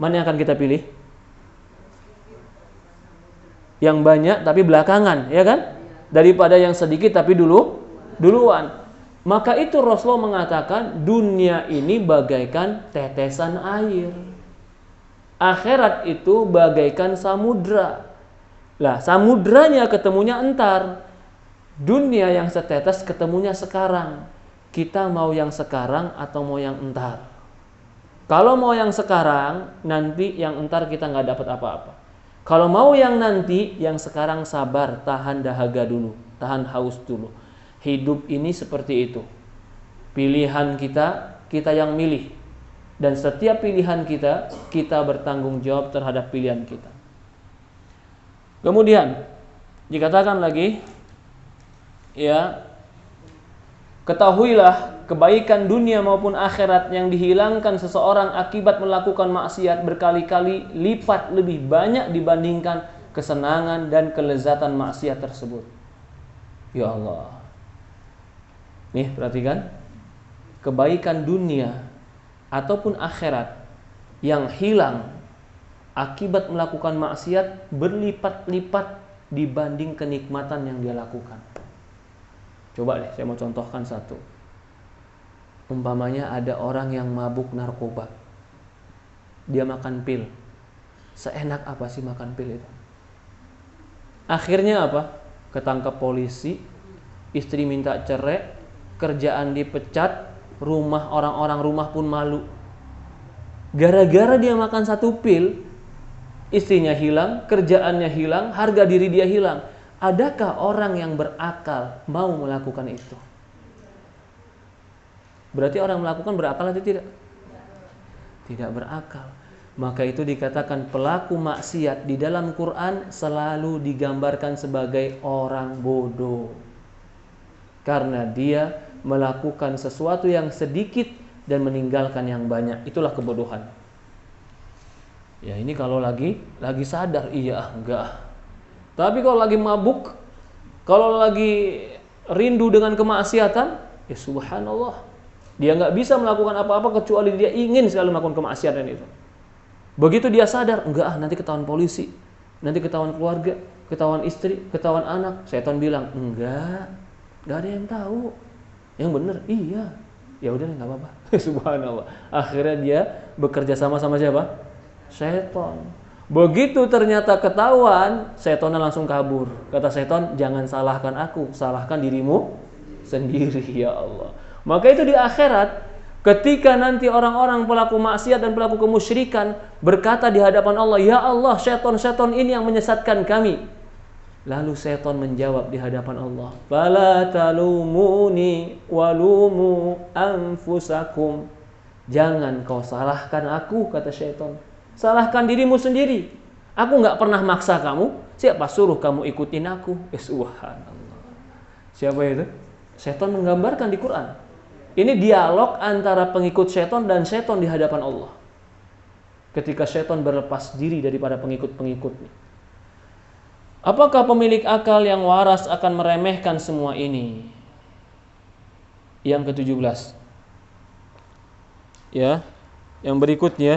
Mana yang akan kita pilih? Yang banyak tapi belakangan, ya kan? Daripada yang sedikit tapi duluan. Maka itu Rasulullah mengatakan dunia ini bagaikan tetesan air. Akhirat itu bagaikan samudra. Lah, samudranya ketemunya entar. Dunia yang setetes ketemunya sekarang. Kita mau yang sekarang atau mau yang entar? Kalau mau yang sekarang, nanti yang entar kita nggak dapat apa-apa. Kalau mau yang nanti, yang sekarang sabar, tahan dahaga dulu, tahan haus dulu. Hidup ini seperti itu. Pilihan kita yang milih. Dan setiap pilihan kita bertanggung jawab terhadap pilihan kita. Kemudian, dikatakan lagi, ya, ketahuilah kebaikan dunia maupun akhirat yang dihilangkan seseorang akibat melakukan maksiat berkali-kali lipat lebih banyak dibandingkan kesenangan dan kelezatan maksiat tersebut. Ya Allah. Nih, perhatikan. Kebaikan dunia ataupun akhirat yang hilang akibat melakukan maksiat berlipat-lipat dibanding kenikmatan yang dia lakukan. Coba deh, saya mau contohkan satu. Umpamanya ada orang yang mabuk narkoba. Dia makan pil. Seenak apa sih makan pil itu? Akhirnya apa? Ketangkap polisi, istri minta cerai, kerjaan dipecat, orang-orang rumah pun malu. Gara-gara dia makan satu pil, istrinya hilang, kerjaannya hilang, harga diri dia hilang. Adakah orang yang berakal mau melakukan itu? Berarti orang melakukan berakal atau tidak? Tidak berakal. Maka itu dikatakan pelaku maksiat di dalam Quran selalu digambarkan sebagai orang bodoh. Karena dia melakukan sesuatu yang sedikit dan meninggalkan yang banyak. Itulah kebodohan. Ya ini kalau lagi sadar, iya enggak. Tapi kalau lagi mabuk, kalau lagi rindu dengan kemaksiatan, ya subhanallah. Dia nggak bisa melakukan apa-apa kecuali dia ingin sekali melakukan kemaksiatan itu. Begitu dia sadar, enggak nanti ketahuan polisi, nanti ketahuan keluarga, ketahuan istri, ketahuan anak. Setan bilang, enggak ada yang tahu. Yang benar, iya. Ya udah nggak apa-apa. Subhanallah. Akhirnya dia bekerja sama siapa? Setan. Begitu ternyata ketahuan, setannya langsung kabur. Kata setan, jangan salahkan aku, salahkan dirimu sendiri, ya Allah. Maka itu di akhirat, ketika nanti orang-orang pelaku maksiat dan pelaku kemusyrikan berkata di hadapan Allah, ya Allah, setan-setan ini yang menyesatkan kami. Lalu setan menjawab di hadapan Allah, fala talumuni walumu anfusakum. Jangan kau salahkan aku, kata setan. Salahkan dirimu sendiri. Aku gak pernah maksa kamu. Siapa suruh kamu ikutin aku? Subhanallah. Siapa itu? Setan menggambarkan di Quran. Ini dialog antara pengikut setan dan setan di hadapan Allah. Ketika setan berlepas diri daripada pengikut-pengikutnya. Apakah pemilik akal yang waras akan meremehkan semua ini? Yang ke-17. Ya. Yang berikutnya.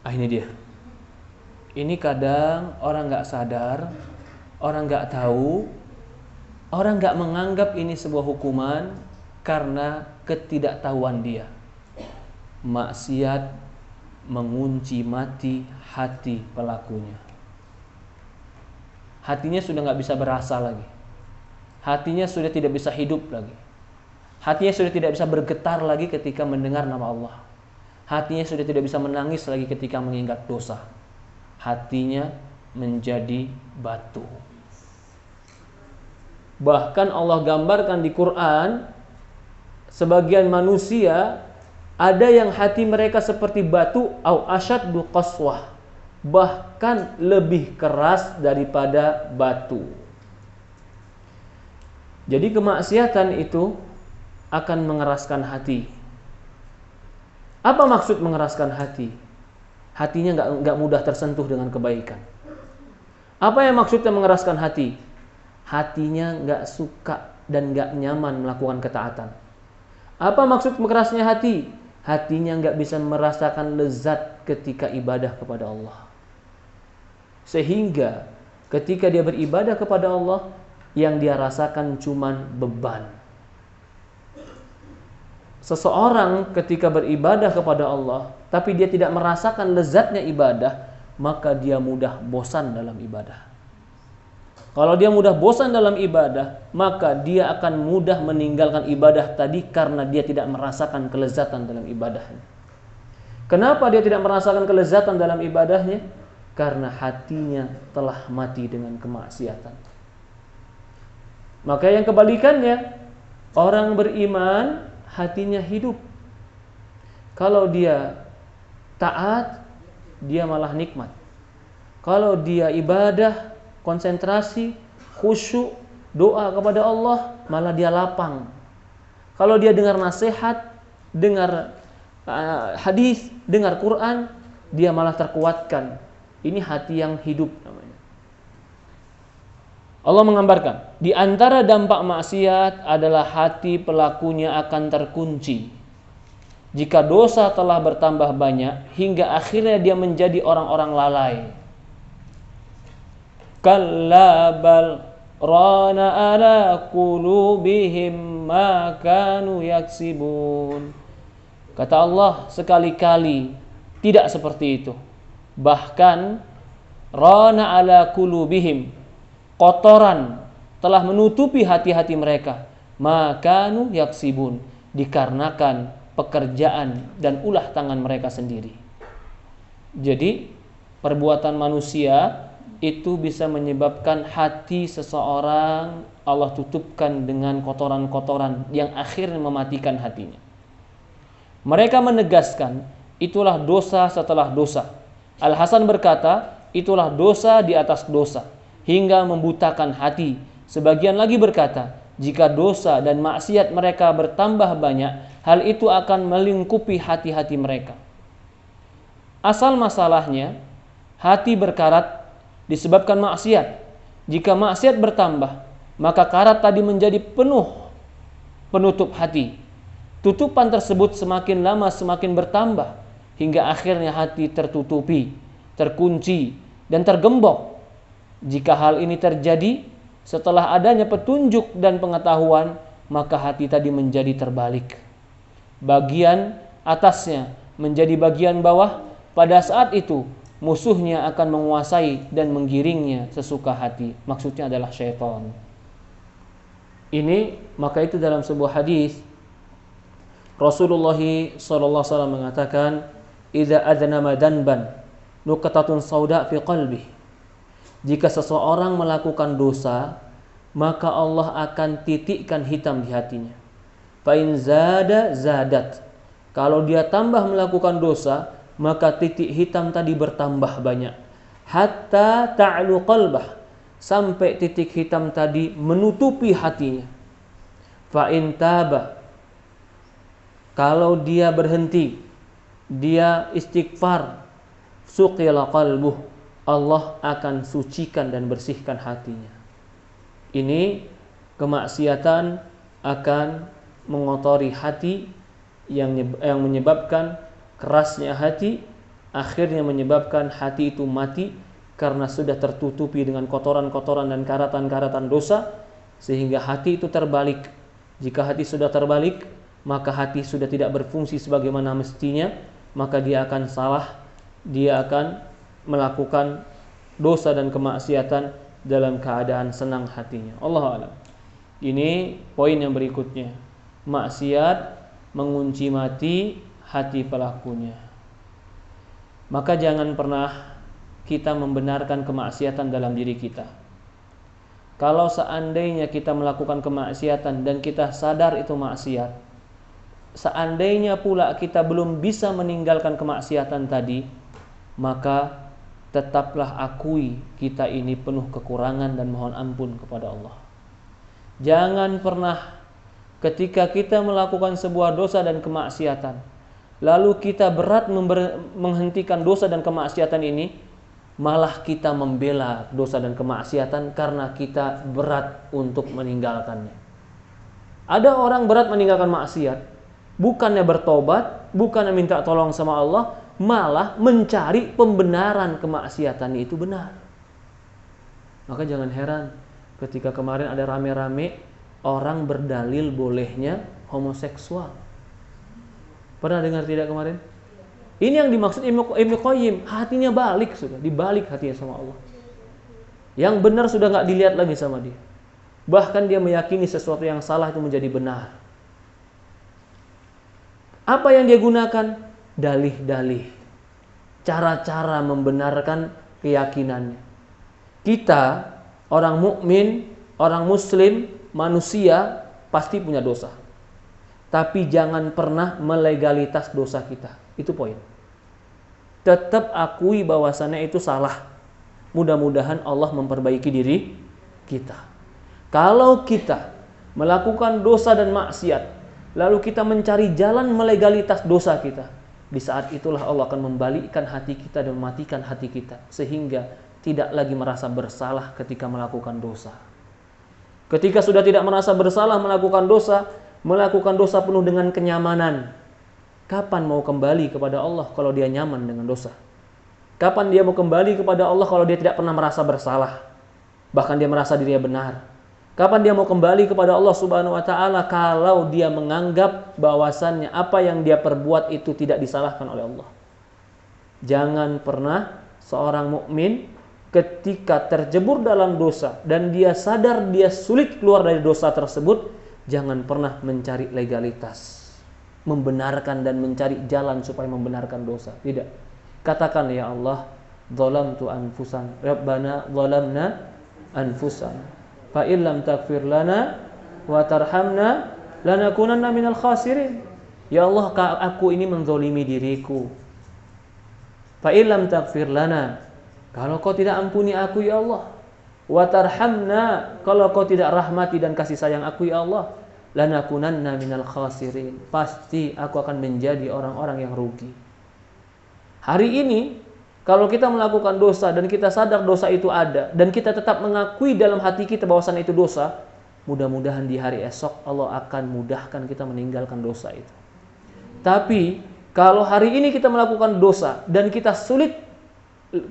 Ini dia. Ini kadang orang gak sadar, orang gak tahu, orang gak menganggap ini sebuah hukuman karena ketidaktahuan dia. Maksiat mengunci mati hati pelakunya. Hatinya sudah gak bisa berasa lagi. Hatinya sudah tidak bisa hidup lagi. Hatinya sudah tidak bisa bergetar lagi ketika mendengar nama Allah. Hatinya sudah tidak bisa menangis lagi ketika mengingat dosa. Hatinya menjadi batu. Bahkan Allah gambarkan di Quran, sebagian manusia ada yang hati mereka seperti batu, au asyaddu qaswah, bahkan lebih keras daripada batu. Jadi kemaksiatan itu akan mengeraskan hati. Apa maksud mengeraskan hati? Hatinya nggak mudah tersentuh dengan kebaikan. Apa yang maksudnya mengeraskan hati? Hatinya nggak suka dan nggak nyaman melakukan ketaatan. Apa maksud mengerasnya hati? Hatinya nggak bisa merasakan lezat ketika ibadah kepada Allah. Sehingga ketika dia beribadah kepada Allah, yang dia rasakan cuman beban. Seseorang ketika beribadah kepada Allah, tapi dia tidak merasakan lezatnya ibadah, maka dia mudah bosan dalam ibadah. Kalau dia mudah bosan dalam ibadah, maka dia akan mudah meninggalkan ibadah tadi karena dia tidak merasakan kelezatan dalam ibadahnya. Kenapa dia tidak merasakan kelezatan dalam ibadahnya? Karena hatinya telah mati dengan kemaksiatan. Maka yang kebalikannya, orang beriman hatinya hidup. Kalau dia taat, dia malah nikmat. Kalau dia ibadah, konsentrasi, khusyuk, doa kepada Allah, malah dia lapang. Kalau dia dengar nasihat, dengar hadis, dengar Quran, dia malah terkuatkan. Ini hati yang hidup namanya. Allah menggambarkan, di antara dampak maksiat adalah hati pelakunya akan terkunci. Jika dosa telah bertambah banyak hingga akhirnya dia menjadi orang-orang lalai. Kalla bal rana ala qulubihim ma kanu yaksibun. Kata Allah, sekali-kali tidak seperti itu. Bahkan rana ala qulubihim, kotoran telah menutupi hati-hati mereka, makanu yaksibun, dikarenakan pekerjaan dan ulah tangan mereka sendiri. Jadi perbuatan manusia itu bisa menyebabkan hati seseorang Allah tutupkan dengan kotoran-kotoran yang akhirnya mematikan hatinya. Mereka menegaskan itulah dosa setelah dosa. Al-Hasan berkata, itulah dosa di atas dosa, hingga membutakan hati. Sebagian lagi berkata, jika dosa dan maksiat mereka bertambah banyak, hal itu akan melingkupi hati-hati mereka. Asal masalahnya, hati berkarat disebabkan maksiat. Jika maksiat bertambah, maka karat tadi menjadi penutup hati. Tutupan tersebut semakin lama semakin bertambah, hingga akhirnya hati tertutupi, terkunci, dan tergembok. Jika hal ini terjadi setelah adanya petunjuk dan pengetahuan, maka hati tadi menjadi terbalik. Bagian atasnya menjadi bagian bawah. Pada saat itu musuhnya akan menguasai dan menggiringnya sesuka hati. Maksudnya adalah syaitan. Ini maka itu dalam sebuah hadis Rasulullah SAW mengatakan, "Idza adnama danban nuqtatun sauda fi qalbi." Jika seseorang melakukan dosa, maka Allah akan titikkan hitam di hatinya. Fa in zada zadat. Kalau dia tambah melakukan dosa, maka titik hitam tadi bertambah banyak. Hatta ta'lu qalbah, sampai titik hitam tadi menutupi hatinya. Fa in taba, kalau dia berhenti, dia istighfar, suqila qalbuh, Allah akan sucikan dan bersihkan hatinya. Ini kemaksiatan akan mengotori hati, yang menyebabkan kerasnya hati, akhirnya menyebabkan hati itu mati karena sudah tertutupi dengan kotoran-kotoran dan karatan-karatan dosa, sehingga hati itu terbalik. Jika hati sudah terbalik, maka hati sudah tidak berfungsi sebagaimana mestinya, maka dia akan salah, dia akan melakukan dosa dan kemaksiatan dalam keadaan senang hatinya. Allahu a'lam. Ini poin yang berikutnya. Maksiat mengunci mati hati pelakunya. Maka jangan pernah kita membenarkan kemaksiatan dalam diri kita. Kalau seandainya kita melakukan kemaksiatan dan kita sadar itu maksiat, seandainya pula kita belum bisa meninggalkan kemaksiatan tadi, maka tetaplah akui kita ini penuh kekurangan dan mohon ampun kepada Allah. Jangan pernah ketika kita melakukan sebuah dosa dan kemaksiatan, lalu kita berat menghentikan dosa dan kemaksiatan ini, malah kita membela dosa dan kemaksiatan karena kita berat untuk meninggalkannya. Ada orang berat meninggalkan maksiat, bukannya bertobat, bukannya minta tolong sama Allah, malah mencari pembenaran kemaksiatan itu benar. Maka jangan heran ketika kemarin ada rame-rame orang berdalil bolehnya homoseksual. Pernah dengar tidak kemarin? Ini yang dimaksud Ibnu Qayyim, hatinya balik sudah, dibalik hatinya sama Allah. Yang benar sudah enggak dilihat lagi sama dia. Bahkan dia meyakini sesuatu yang salah itu menjadi benar. Apa yang dia gunakan? Dalih-dalih, cara-cara membenarkan keyakinannya. Kita, orang mukmin, orang muslim, manusia pasti punya dosa. Tapi jangan pernah melegalitas dosa kita. Itu poin. Tetap akui bahwasannya itu salah. Mudah-mudahan Allah memperbaiki diri kita. Kalau kita melakukan dosa dan maksiat, lalu kita mencari jalan melegalitas dosa kita, di saat itulah Allah akan membalikkan hati kita dan mematikan hati kita, sehingga tidak lagi merasa bersalah ketika melakukan dosa. Ketika sudah tidak merasa bersalah melakukan dosa penuh dengan kenyamanan, kapan mau kembali kepada Allah kalau dia nyaman dengan dosa? Kapan dia mau kembali kepada Allah kalau dia tidak pernah merasa bersalah, bahkan dia merasa dirinya benar? Kapan dia mau kembali kepada Allah Subhanahu wa taala kalau dia menganggap bahwasannya apa yang dia perbuat itu tidak disalahkan oleh Allah? Jangan pernah seorang mukmin ketika terjebur dalam dosa dan dia sadar dia sulit keluar dari dosa tersebut, jangan pernah mencari legalitas, membenarkan dan mencari jalan supaya membenarkan dosa. Tidak. Katakan, ya Allah, zalamtu anfusan, Rabbana zalamna anfusana, fa illam taghfir lana wa tarhamna lanakunanna minal khasirin. Ya Allah, aku ini menzolimi diriku. Fa illam taghfir lana, kalau kau tidak ampuni aku ya Allah, wa tarhamna, kalau kau tidak rahmati dan kasih sayang aku ya Allah, lanakunanna minal khasirin, pasti aku akan menjadi orang-orang yang rugi. Hari ini kalau kita melakukan dosa dan kita sadar dosa itu ada dan kita tetap mengakui dalam hati kita bahwasan itu dosa, mudah-mudahan di hari esok Allah akan mudahkan kita meninggalkan dosa itu. Tapi kalau hari ini kita melakukan dosa dan kita sulit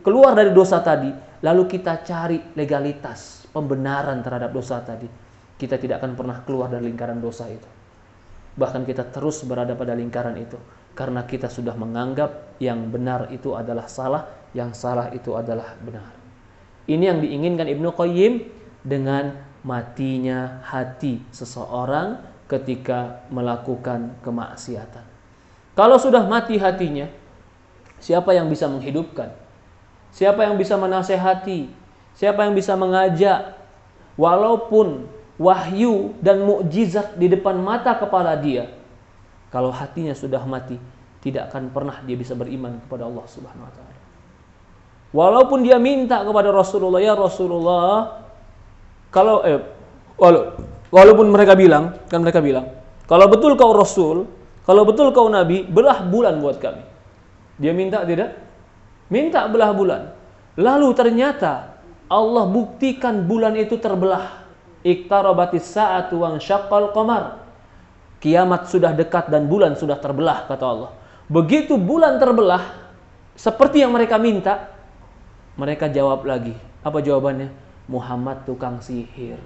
keluar dari dosa tadi, lalu kita cari legalitas pembenaran terhadap dosa tadi, kita tidak akan pernah keluar dari lingkaran dosa itu. Bahkan kita terus berada pada lingkaran itu, karena kita sudah menganggap yang benar itu adalah salah, yang salah itu adalah benar. Ini yang diinginkan Ibnu Qayyim dengan matinya hati seseorang ketika melakukan kemaksiatan. Kalau sudah mati hatinya, siapa yang bisa menghidupkan? Siapa yang bisa menasehati? Siapa yang bisa mengajak? Walaupun wahyu dan mukjizat di depan mata kepala dia, kalau hatinya sudah mati, tidak akan pernah dia bisa beriman kepada Allah Subhanahu wa taala. Walaupun dia minta kepada Rasulullah, ya Rasulullah, walaupun mereka bilang, kalau betul kau Rasul, kalau betul kau Nabi, belah bulan buat kami. Dia minta tidak? Minta belah bulan. Lalu ternyata Allah buktikan bulan itu terbelah. Iqtarabatis sa'atu wa syaqqal qamar. Kiamat sudah dekat dan bulan sudah terbelah, kata Allah. Begitu bulan terbelah, seperti yang mereka minta, mereka jawab lagi. Apa jawabannya? Muhammad tukang sihir.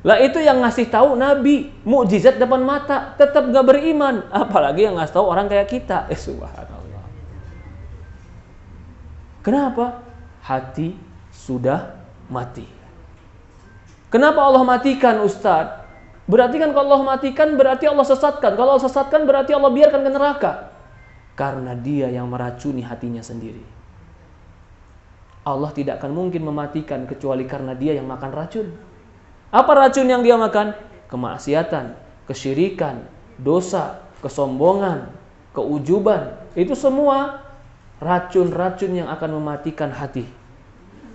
Lah itu yang ngasih tahu Nabi, mukjizat depan mata, tetap gak beriman. Apalagi yang ngasih tahu orang kayak kita. Subhanallah. Kenapa? Hati sudah mati. Kenapa Allah matikan, Ustaz? Berarti kan kalau Allah matikan berarti Allah sesatkan. Kalau Allah sesatkan berarti Allah biarkan ke neraka. Karena dia yang meracuni hatinya sendiri. Allah tidak akan mungkin mematikan kecuali karena dia yang makan racun. Apa racun yang dia makan? Kemaksiatan, kesyirikan, dosa, kesombongan, keujuban. Itu semua racun-racun yang akan mematikan hati.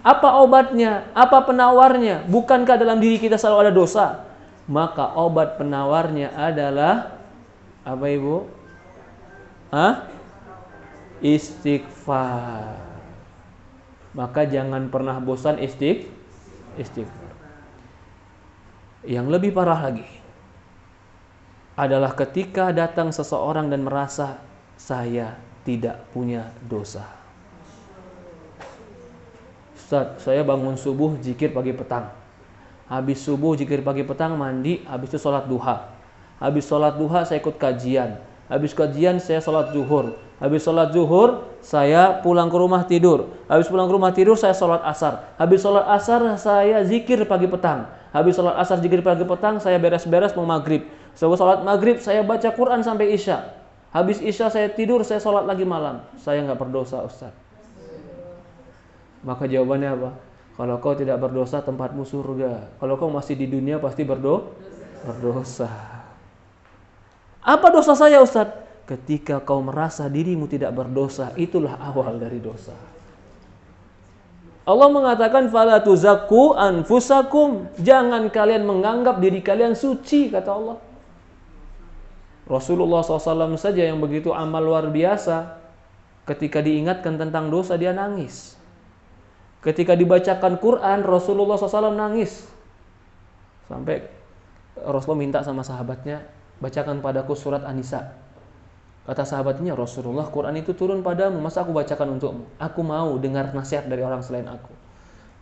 Apa obatnya? Apa penawarnya? Bukankah dalam diri kita selalu ada dosa? Maka obat penawarnya adalah apa, Ibu? Istighfar. Maka jangan pernah bosan istighfar. Yang lebih parah lagi adalah ketika datang seseorang dan merasa saya tidak punya dosa. Ustaz, saya bangun subuh zikir pagi petang. Habis subuh zikir pagi petang mandi, habis itu sholat duha. Habis sholat duha saya ikut kajian. Habis kajian saya sholat zuhur. Habis sholat zuhur saya pulang ke rumah tidur. Habis pulang ke rumah tidur saya sholat asar. Habis sholat asar saya zikir pagi petang. Habis sholat asar zikir pagi petang saya beres-beres mau maghrib. Setelah sholat maghrib saya baca Quran sampai isya. Habis isya saya tidur, saya sholat lagi malam. Saya nggak berdosa, Ustaz. Maka jawabannya apa? Kalau kau tidak berdosa, tempatmu surga. Kalau kau masih di dunia pasti berdosa. Apa dosa saya, Ustaz? Ketika kau merasa dirimu tidak berdosa, itulah awal dari dosa. Allah mengatakan fala tuzakku anfusakum, jangan kalian menganggap diri kalian suci, kata Allah. Rasulullah SAW saja yang begitu amal luar biasa, ketika diingatkan tentang dosa dia nangis. Ketika dibacakan Quran Rasulullah SAW nangis. Sampai Rasulullah minta sama sahabatnya, bacakan padaku surat An-Nisa. Kata sahabatnya, Rasulullah, Quran itu turun padamu, masa aku bacakan untukmu? Aku mau dengar nasihat dari orang selain aku.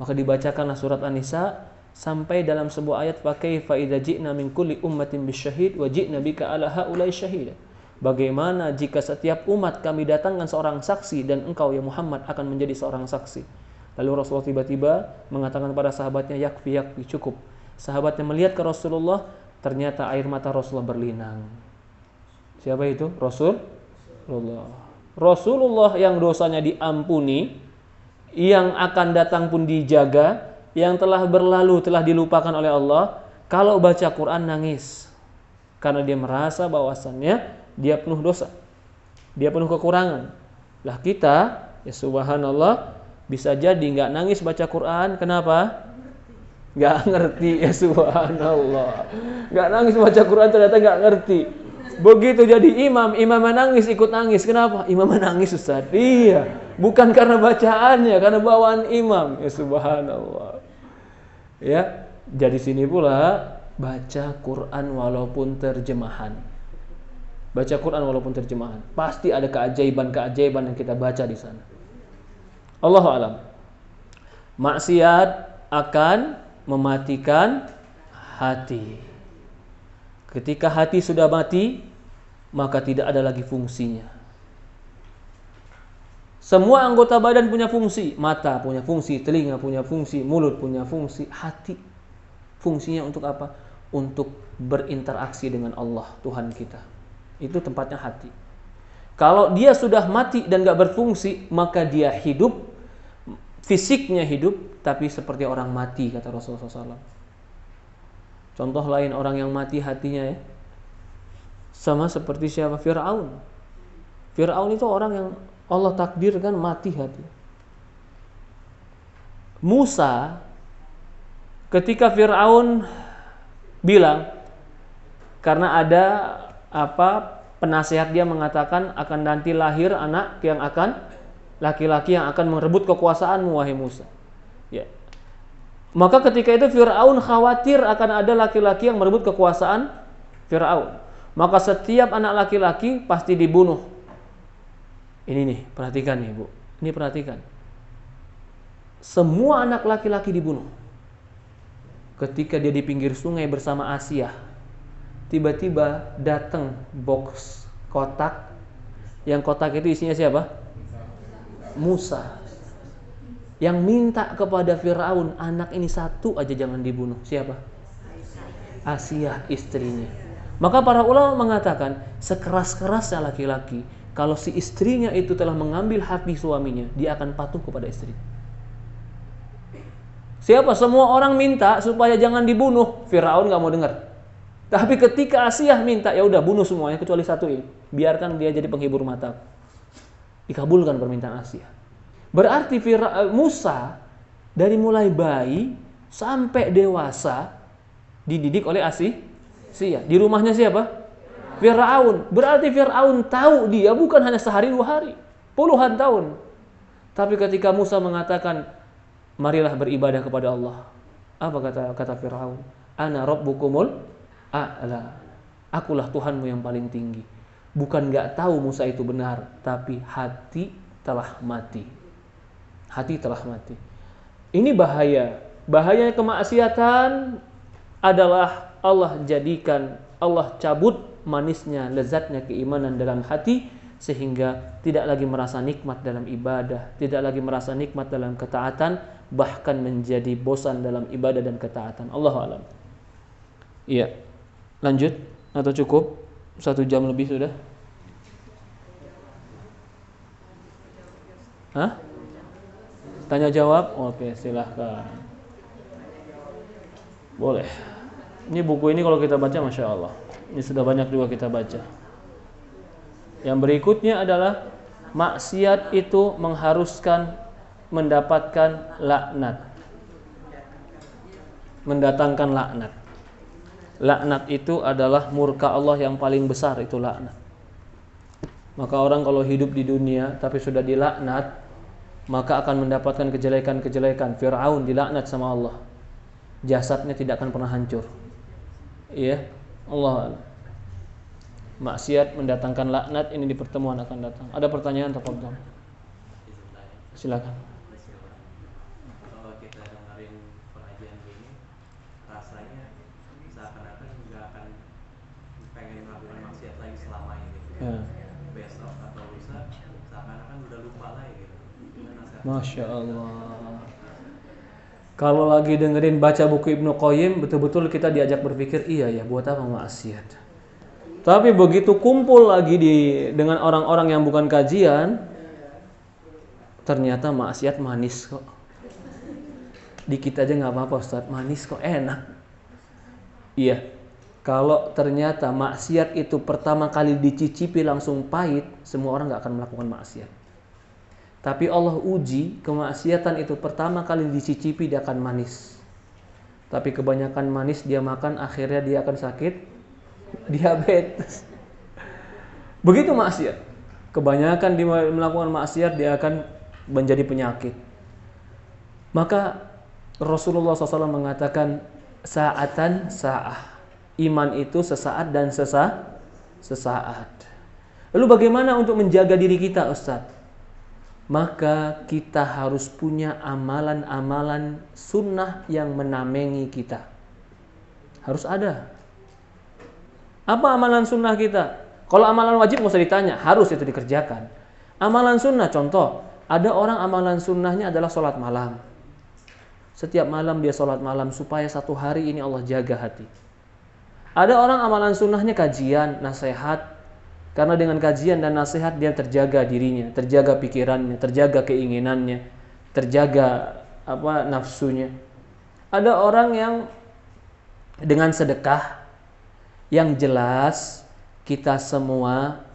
Maka dibacakanlah surat An-Nisa sampai dalam sebuah ayat, pakai fa idza ji'na min kulli ummatin bisyahid wa ji'na bika ala haula'i syahida. Bagaimana jika setiap umat kami datangkan seorang saksi dan engkau ya Muhammad akan menjadi seorang saksi. Lalu Rasulullah tiba-tiba mengatakan kepada sahabatnya, yakfi, cukup. Sahabatnya melihat ke Rasulullah, ternyata air mata Rasulullah berlinang. Siapa itu? Rasulullah yang dosanya diampuni, yang akan datang pun dijaga, yang telah berlalu telah dilupakan oleh Allah. Kalau baca Quran nangis karena dia merasa bahwasannya dia penuh dosa, dia penuh kekurangan. Lah kita, ya subhanallah, bisa jadi nggak nangis baca Quran. Kenapa? Nggak ngerti, ya subhanallah. Nggak nangis baca Quran ternyata nggak ngerti. Begitu jadi imam nangis ikut nangis. Kenapa? Imam nangis, Ustaz. Iya, bukan karena bacaannya, karena bawaan imam. Ya subhanallah. Ya, jadi sini pula baca Quran walaupun terjemahan. Baca Quran walaupun terjemahan. Pasti ada keajaiban-keajaiban yang kita baca di sana. Allahu a'lam. Maksiat akan mematikan hati. Ketika hati sudah mati, maka tidak ada lagi fungsinya. Semua anggota badan punya fungsi. Mata punya fungsi, telinga punya fungsi, mulut punya fungsi, hati fungsinya untuk apa? Untuk berinteraksi dengan Allah, Tuhan kita. Itu tempatnya hati. Kalau dia sudah mati dan gak berfungsi, maka dia hidup, fisiknya hidup, tapi seperti orang mati, kata Rasulullah SAW. Contoh lain orang yang mati hatinya, ya, sama seperti siapa? Fir'aun. Fir'aun itu orang yang Allah takdirkan mati hati. Musa, ketika Fir'aun bilang, karena ada penasehat dia mengatakan akan nanti lahir anak yang akan laki-laki yang akan merebut kekuasaanmu, wahai Musa. Ya. Maka ketika itu Fir'aun khawatir akan ada laki-laki yang merebut kekuasaan Fir'aun. Maka setiap anak laki-laki pasti dibunuh. Ini nih, perhatikan nih Bu. Ini perhatikan. Semua anak laki-laki dibunuh. Ketika dia di pinggir sungai bersama Asia, tiba-tiba datang box kotak. Yang kotak itu isinya siapa? Musa. Yang minta kepada Fir'aun, anak ini satu aja jangan dibunuh. Siapa? Asia, istrinya. Maka para ulama mengatakan, sekeras-kerasnya laki-laki, kalau si istrinya itu telah mengambil hati suaminya, dia akan patuh kepada istri. Siapa? Semua orang minta supaya jangan dibunuh. Fir'aun gak mau dengar. Tapi ketika Asia minta, ya udah bunuh semuanya kecuali satu ini. Biarkan dia jadi penghibur mata. Dikabulkan permintaan Asia. Berarti Musa dari mulai bayi sampai dewasa dididik oleh Asia. Di rumahnya siapa? Fir'aun. Berarti Fir'aun tahu dia bukan hanya sehari 2 hari, puluhan tahun. Tapi ketika Musa mengatakan, marilah beribadah kepada Allah, apa kata Fir'aun? Ana rabbukumul a'la. Akulah Tuhanmu yang paling tinggi. Bukan gak tahu Musa itu benar, tapi hati telah mati. Hati telah mati. Ini bahaya. Bahayanya kemaksiatan adalah Allah jadikan, Allah cabut manisnya, lezatnya keimanan dalam hati, sehingga tidak lagi merasa nikmat dalam ibadah, tidak lagi merasa nikmat dalam ketaatan, bahkan menjadi bosan dalam ibadah dan ketaatan. Allahu a'lam. Iya. Lanjut atau cukup? 1 jam lebih sudah? Hah? Tanya jawab? Oke, silahkan. Boleh. Ini buku ini kalau kita baca, Masya Allah, ini sudah banyak juga kita baca. Yang berikutnya adalah maksiat itu mengharuskan mendapatkan laknat, mendatangkan laknat. Laknat itu adalah murka Allah yang paling besar, itu laknat. Maka orang kalau hidup di dunia tapi sudah dilaknat, maka akan mendapatkan kejelekan-kejelekan. Fir'aun dilaknat sama Allah, jasadnya tidak akan pernah hancur. Iya, Allah. Maksiat mendatangkan laknat, ini di pertemuan akan datang. Ada pertanyaan, tafadhol. Silakan. Kalau kita dengerin pengajian ini, rasanya seakan-akan nggak akan pengen melakukan maksiat lagi selama ini. Ya. Besok atau lusa seakan-akan udah lupa lagi gitu. Masya Allah. Kalau lagi dengerin baca buku Ibnu Qayyim, betul-betul kita diajak berpikir, iya ya, buat apa maksiat? Tapi begitu kumpul lagi dengan orang-orang yang bukan kajian, ternyata maksiat manis kok. Dikit aja nggak apa-apa Ustaz, manis kok, enak. Iya. Kalau ternyata maksiat itu pertama kali dicicipi langsung pahit, semua orang nggak akan melakukan maksiat. Tapi Allah uji kemaksiatan itu pertama kali dicicipi dia akan manis. Tapi kebanyakan manis dia makan, akhirnya dia akan sakit diabetes. Begitu maksiat. Kebanyakan dia melakukan maksiat dia akan menjadi penyakit. Maka Rasulullah SAW mengatakan sa'atan sa'ah. Iman itu sesaat dan sesaat. Lalu bagaimana untuk menjaga diri kita, Ustaz? Maka kita harus punya amalan-amalan sunnah yang menamengi kita. Harus ada. Apa amalan sunnah kita? Kalau amalan wajib nggak usah ditanya, harus itu dikerjakan. Amalan sunnah, contoh, ada orang amalan sunnahnya adalah sholat malam. Setiap malam dia sholat malam supaya satu hari ini Allah jaga hati. Ada orang amalan sunnahnya kajian, nasihat. Karena dengan kajian dan nasihat dia terjaga dirinya, terjaga pikirannya, terjaga keinginannya, terjaga nafsunya. Ada orang yang dengan sedekah, yang jelas kita semua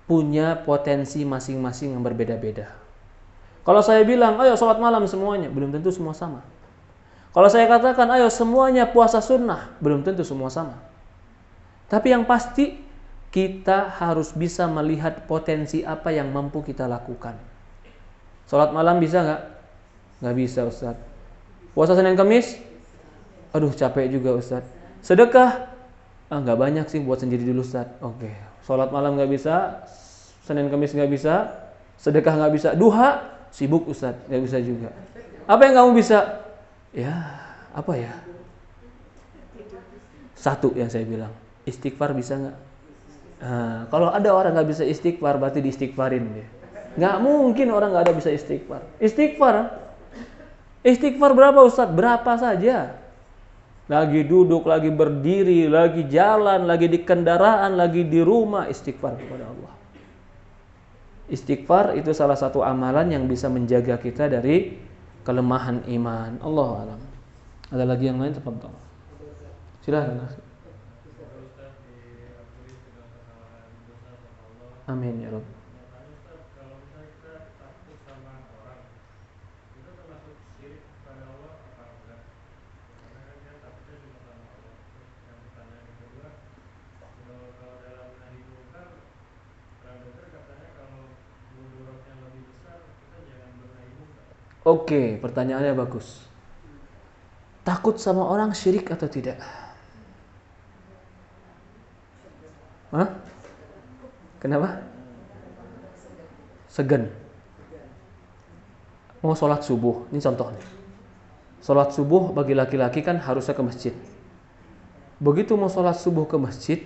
punya potensi masing-masing yang berbeda-beda. Kalau saya bilang, ayo sholat malam semuanya, belum tentu semua sama. Kalau saya katakan, ayo semuanya puasa sunnah, belum tentu semua sama. Tapi yang pasti kita harus bisa melihat potensi apa yang mampu kita lakukan. Sholat malam bisa nggak? Nggak bisa, Ustaz. Puasa Senin Kamis? Aduh capek juga, Ustaz. Sedekah? Nggak banyak sih, buat sendiri dulu, Ustaz. Oke. Sholat malam nggak bisa, Senin Kamis nggak bisa, sedekah nggak bisa, duha sibuk, Ustaz, nggak bisa juga. Apa yang kamu bisa? Ya, apa ya? Satu yang saya bilang. Istighfar bisa nggak? Kalau ada orang nggak bisa istighfar, berarti diistighfarin dia. Nggak mungkin orang nggak ada bisa istighfar. Istighfar berapa, Ustaz? Berapa saja. Lagi duduk, lagi berdiri, lagi jalan, lagi di kendaraan, lagi di rumah, istighfar kepada Allah. Istighfar itu salah satu amalan yang bisa menjaga kita dari kelemahan iman. Allahu a'lam. Ada lagi yang lain? Tafadhol. Silakan. Amin ya Rabb. Oke, pertanyaannya bagus. Takut sama orang syirik atau tidak? Hah? Kenapa? Segan. Mau sholat subuh, ini contohnya. Sholat subuh bagi laki-laki kan harusnya ke masjid. Begitu mau sholat subuh ke masjid,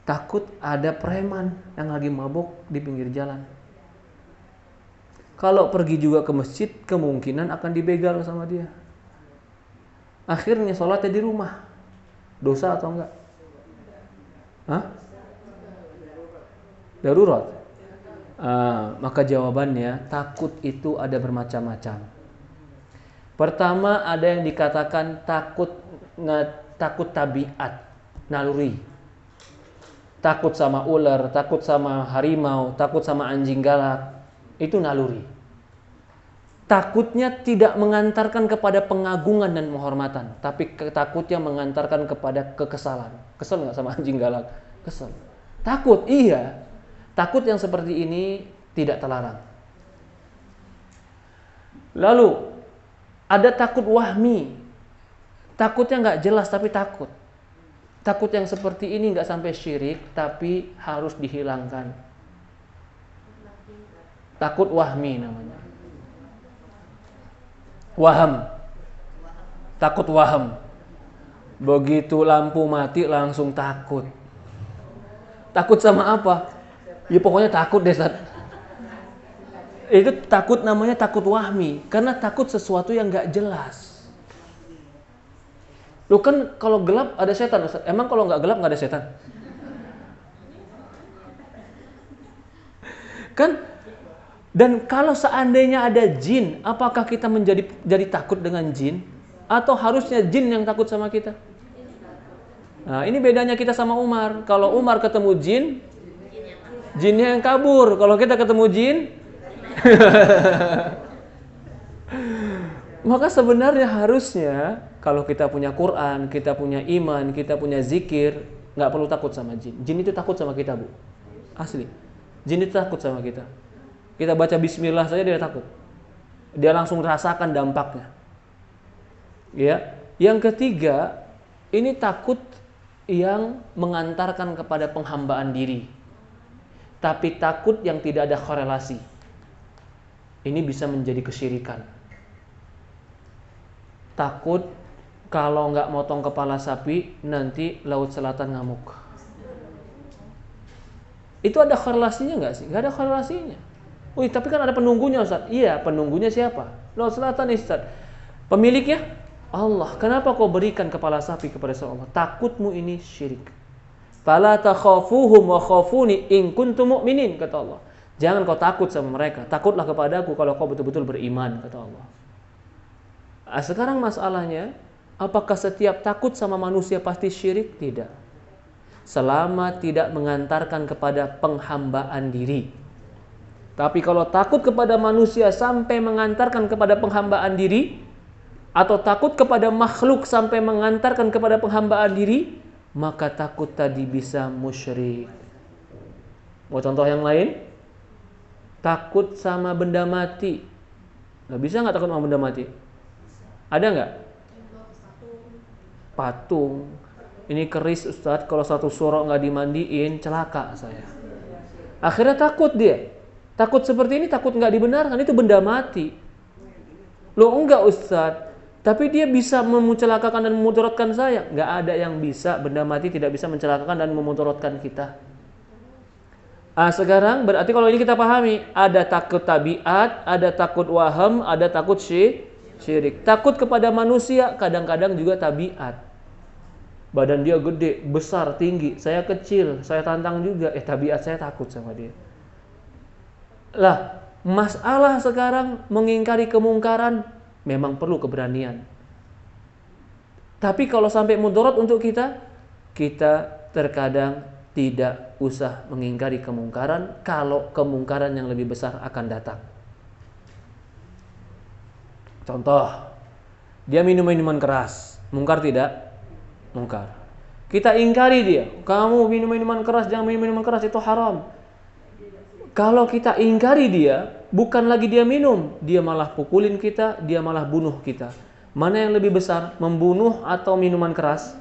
takut ada preman yang lagi mabuk di pinggir jalan. Kalau pergi juga ke masjid, kemungkinan akan dibegal sama dia. Akhirnya sholatnya di rumah. Dosa atau enggak? Hah? Darurat. Maka jawabannya, takut itu ada bermacam-macam. Pertama, ada yang dikatakan takut tabiat, naluri. Takut sama ular, takut sama harimau, takut sama anjing galak. Itu naluri. Takutnya tidak mengantarkan kepada pengagungan dan penghormatan, tapi takutnya mengantarkan kepada kekesalan. Kesel nggak sama anjing galak? Kesel. Takut, iya. Takut yang seperti ini tidak terlarang. Lalu ada takut wahmi. Takutnya nggak jelas tapi takut. Takut yang seperti ini nggak sampai syirik tapi harus dihilangkan. Takut wahmi namanya. Waham. Takut waham. Begitu lampu mati langsung takut. Takut sama apa? Ya pokoknya takut deh, Ustaz. Itu takut namanya takut wahmi. Karena takut sesuatu yang gak jelas. Loh kan kalau gelap ada setan, Ustaz. Emang kalau gak gelap gak ada setan? Kan? Dan kalau seandainya ada jin, apakah kita jadi takut dengan jin? Atau harusnya jin yang takut sama kita? Nah, ini bedanya kita sama Umar. Kalau Umar ketemu jin, jinnya yang kabur. Kalau kita ketemu jin, maka sebenarnya harusnya kalau kita punya Quran, kita punya iman, kita punya zikir, nggak perlu takut sama jin. Jin itu takut sama kita, Bu. Asli. Jin itu takut sama kita. Kita baca bismillah saja dia takut. Dia langsung rasakan dampaknya. Ya. Yang ketiga, ini takut yang mengantarkan kepada penghambaan diri. Tapi takut yang tidak ada korelasi. Ini bisa menjadi kesyirikan. Takut kalau nggak motong kepala sapi, nanti Laut Selatan ngamuk. Itu ada korelasinya nggak sih? Nggak ada korelasinya. Wih, tapi kan ada penunggunya, Ustaz. Iya, penunggunya siapa? Laut Selatan, Ustaz. Pemiliknya Allah. Kenapa kau berikan kepala sapi kepada Allah? Takutmu ini syirik. Fala takhafuhum wa khafuni in kuntum mu'minin, kata Allah. Jangan kau takut sama mereka. Takutlah kepadaku kalau kau betul-betul beriman, kata Allah. Sekarang masalahnya, apakah setiap takut sama manusia pasti syirik? Tidak. Selama tidak mengantarkan kepada penghambaan diri. Tapi kalau takut kepada manusia sampai mengantarkan kepada penghambaan diri, atau takut kepada makhluk sampai mengantarkan kepada penghambaan diri, maka takut tadi bisa musyrik. Mau contoh yang lain? Takut sama benda mati. Nggak bisa nggak takut sama benda mati? Ada nggak? Patung. Ini keris, Ustadz, kalau satu surok nggak dimandiin, celaka saya. Akhirnya takut dia. Takut seperti ini, takut nggak dibenarkan, itu benda mati. Loh enggak, Ustadz. Tapi dia bisa memucelakakan dan memudaratkan saya. Nggak ada yang bisa, benda mati tidak bisa mencelakakan dan memudaratkan kita. Sekarang berarti kalau ini kita pahami, ada takut tabiat, ada takut waham, ada takut syirik. Takut kepada manusia kadang-kadang juga tabiat. Badan dia gede, besar, tinggi, saya kecil, saya tantang juga, tabiat saya takut sama dia. Lah, masalah sekarang mengingkari kemungkaran memang perlu keberanian. Tapi kalau sampai mudarat untuk kita terkadang tidak usah mengingkari kemungkaran kalau kemungkaran yang lebih besar akan datang. Contoh, dia minum minuman keras, mungkar tidak? Mungkar. Kita ingkari dia, kamu minum minuman keras, jangan minum minuman keras, itu haram. Kalau kita ingkari dia, bukan lagi dia minum, dia malah pukulin kita, dia malah bunuh kita. Mana yang lebih besar, membunuh atau minuman keras?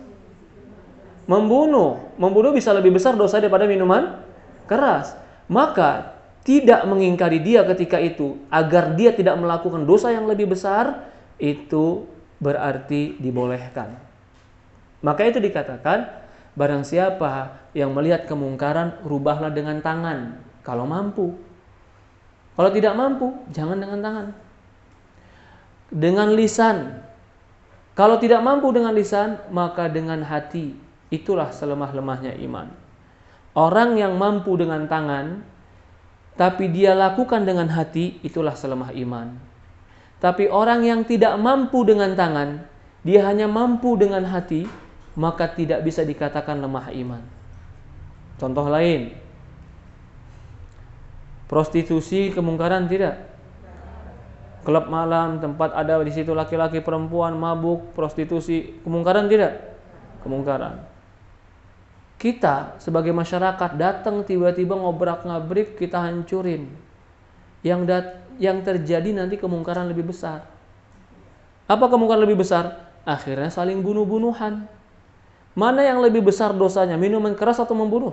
Membunuh bisa lebih besar dosa daripada minuman keras. Maka tidak mengingkari dia ketika itu agar dia tidak melakukan dosa yang lebih besar, itu berarti dibolehkan. Maka itu dikatakan, barang siapa yang melihat kemungkaran, rubahlah dengan tangan kalau mampu. Kalau tidak mampu, jangan dengan tangan. Dengan lisan. Kalau tidak mampu dengan lisan, maka dengan hati. Itulah selemah-lemahnya iman. Orang yang mampu dengan tangan, tapi dia lakukan dengan hati, itulah selemah iman. Tapi orang yang tidak mampu dengan tangan, dia hanya mampu dengan hati, maka tidak bisa dikatakan lemah iman. Contoh lain, prostitusi kemungkaran tidak? Klub malam, tempat ada di situ laki-laki perempuan mabuk, prostitusi, kemungkaran tidak? Kemungkaran. Kita sebagai masyarakat datang tiba-tiba ngobrak-ngabrik, kita hancurin. Yang terjadi nanti kemungkaran lebih besar. Apa kemungkaran lebih besar? Akhirnya saling bunuh-bunuhan. Mana yang lebih besar dosanya? Minuman keras atau membunuh?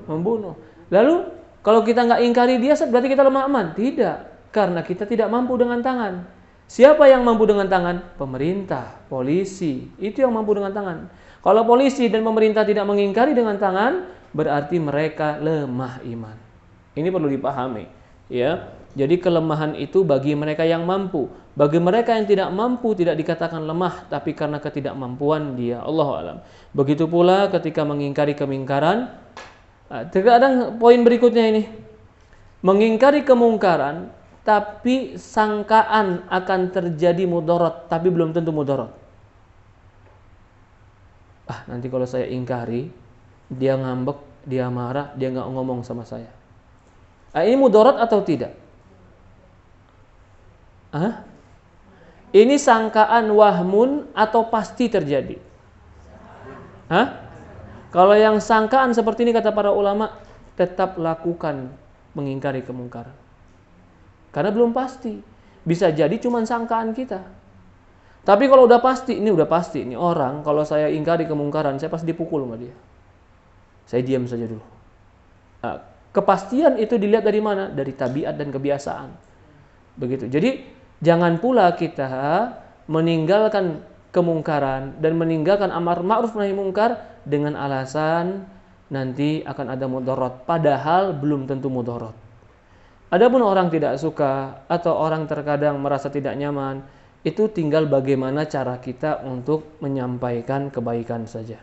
Membunuh. Lalu kalau kita nggak ingkari dia, berarti kita lemah iman? Tidak, karena kita tidak mampu dengan tangan. Siapa yang mampu dengan tangan? Pemerintah, polisi, itu yang mampu dengan tangan. Kalau polisi dan pemerintah tidak mengingkari dengan tangan, berarti mereka lemah iman. Ini perlu dipahami, ya. Jadi kelemahan itu bagi mereka yang mampu. Bagi mereka yang tidak mampu tidak dikatakan lemah, tapi karena ketidakmampuan dia. Allahu a'lam. Begitu pula ketika mengingkari kemungkaran. Terkadang poin berikutnya ini, mengingkari kemungkaran tapi sangkaan akan terjadi mudarat, tapi belum tentu mudarat. nanti kalau saya ingkari, dia ngambek, dia marah, dia nggak ngomong sama saya. Ini mudarat atau tidak? Ini sangkaan wahmun atau pasti terjadi? Kalau yang sangkaan seperti ini kata para ulama, tetap lakukan mengingkari kemungkaran. Karena belum pasti. Bisa jadi cuma sangkaan kita. Tapi kalau udah pasti, ini orang kalau saya ingkari kemungkaran, saya pasti dipukul sama dia. Saya diam saja dulu. Kepastian itu dilihat dari mana? Dari tabiat dan kebiasaan. Begitu. Jadi jangan pula kita meninggalkan kemungkaran dan meninggalkan amar ma'ruf nahi mungkar dengan alasan nanti akan ada mudarat, padahal belum tentu mudarat. Adapun orang tidak suka atau orang terkadang merasa tidak nyaman, itu tinggal bagaimana cara kita untuk menyampaikan kebaikan saja.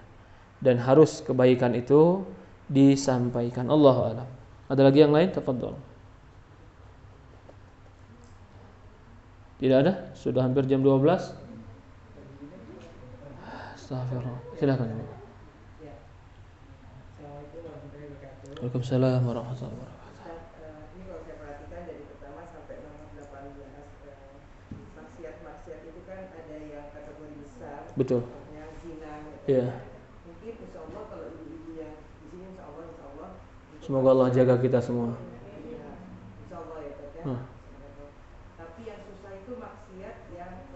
Dan harus kebaikan itu disampaikan. Allahu a'lam. Ada lagi yang lain? Tafadhol. Tidak ada? Sudah hampir jam 12. Astagfirullah. Silakan. Waalaikumsalam warahmatullahi wabarakatuh. Ini kalau saya perhatikan dari pertama sampai nomor 18, maksiat itu kan ada yang kategori besar. Betul. Yang zina. Iya. Mungkin insya Allah kalau ibu-ibu yang di sini insya Allah. Semoga Allah jaga kita semua. Iya, insya Allah ya Pak ya. Tapi yang susah itu maksiat yang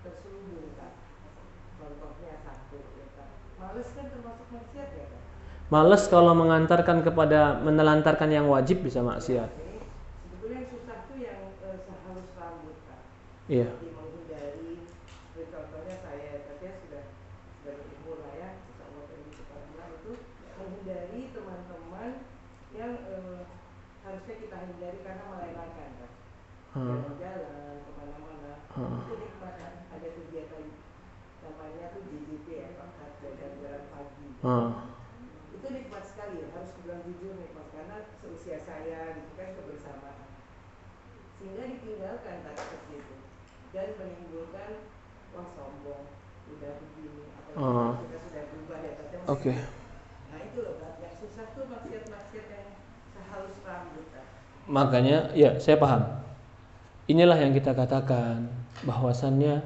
terselubung Pak. Contohnya satu ya Pak. Males kan termasuk maksiat ya Pak. Males kalau mengantarkan kepada menelantarkan yang wajib bisa maksiat. Sebetulnya yang susah itu yang sehalus rambut Pak. Iya. Jadi menghindari, contohnya saya sudah berumur lah ya, insya Allah itu menghindari teman-teman yang harusnya kita hindari karena melelahkan Pak. Jalan-jalan kemana-mana, itu nikmat kan? Ada kegiatan namanya tuh JJP ya Pak, jalan-jalan pagi. Itu nikmat sekali, harus bilang jujur nikmat karena seusia saya gitu kan kebersamaan. Sehingga ditinggalkan tadi seperti itu dan menimbulkan sombong, udah begini atau kita sudah berubah ya katanya. Oke. Nah itu loh Pak, yang susah tuh maksiat-maksiat yang sehalus rambut Pak. Makanya ya saya paham. Inilah yang kita katakan bahwasannya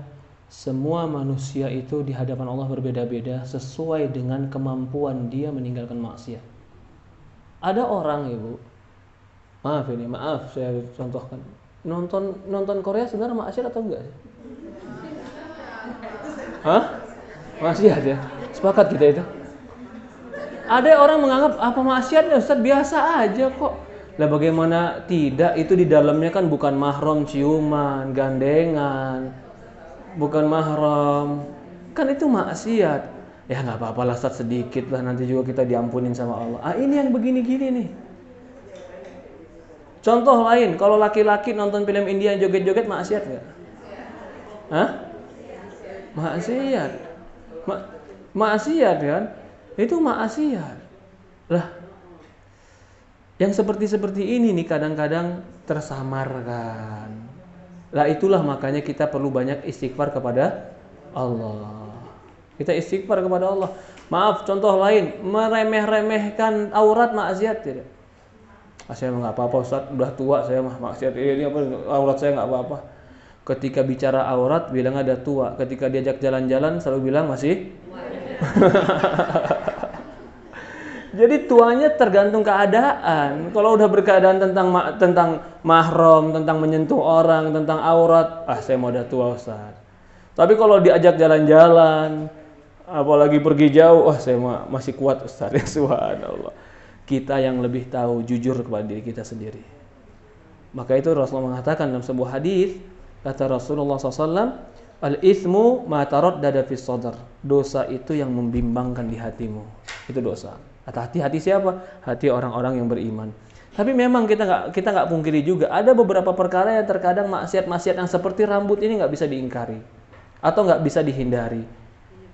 semua manusia itu di hadapan Allah berbeda-beda sesuai dengan kemampuan dia meninggalkan maksiat. Ada orang Ibu, maaf saya contohkan, nonton Korea sebenarnya maksiat atau enggak? Maksiat ya. Sepakat kita itu. Ada orang menganggap apa maksiatnya Ustaz, biasa aja kok. Lah bagaimana tidak, itu di dalamnya kan bukan mahram ciuman, gandengan, bukan mahram, kan itu maksiat. Ya nggak apa-apa lah Ustaz, sedikit lah, nanti juga kita diampunin sama Allah. Ini yang begini-gini nih. Contoh lain, kalau laki-laki nonton film India joget-joget maksiat nggak? Maksiat. Maksiat kan? Itu maksiat. Lah, yang seperti ini nih kadang-kadang tersamarkan. Lah itulah makanya kita perlu banyak istighfar kepada Allah. Kita istighfar kepada Allah. Maaf, contoh lain, meremeh-remehkan aurat maksiat tidak? Saya nggak apa-apa Ustaz, udah tua saya mah maksiat ini apa aurat saya nggak apa-apa. Ketika bicara aurat bilang ada tua, ketika diajak jalan-jalan selalu bilang masih. Jadi tuanya tergantung keadaan. Kalau udah berkeadaan tentang mahram, tentang menyentuh orang, tentang aurat, saya mau udah tua Ustaz. Tapi kalau diajak jalan-jalan, apalagi pergi jauh, saya masih kuat Ustaz. Ya subhanallah. Kita yang lebih tahu, jujur kepada diri kita sendiri. Maka itu Rasulullah mengatakan dalam sebuah hadis, kata Rasulullah SAW, al-ithmu ma taraddada fis sadr. Dosa itu yang membimbangkan di hatimu. Itu dosa. Hati siapa? Hati orang-orang yang beriman. Tapi memang kita nggak pungkiri juga ada beberapa perkara yang terkadang maksiat-maksiat yang seperti rambut ini nggak bisa diingkari atau nggak bisa dihindari.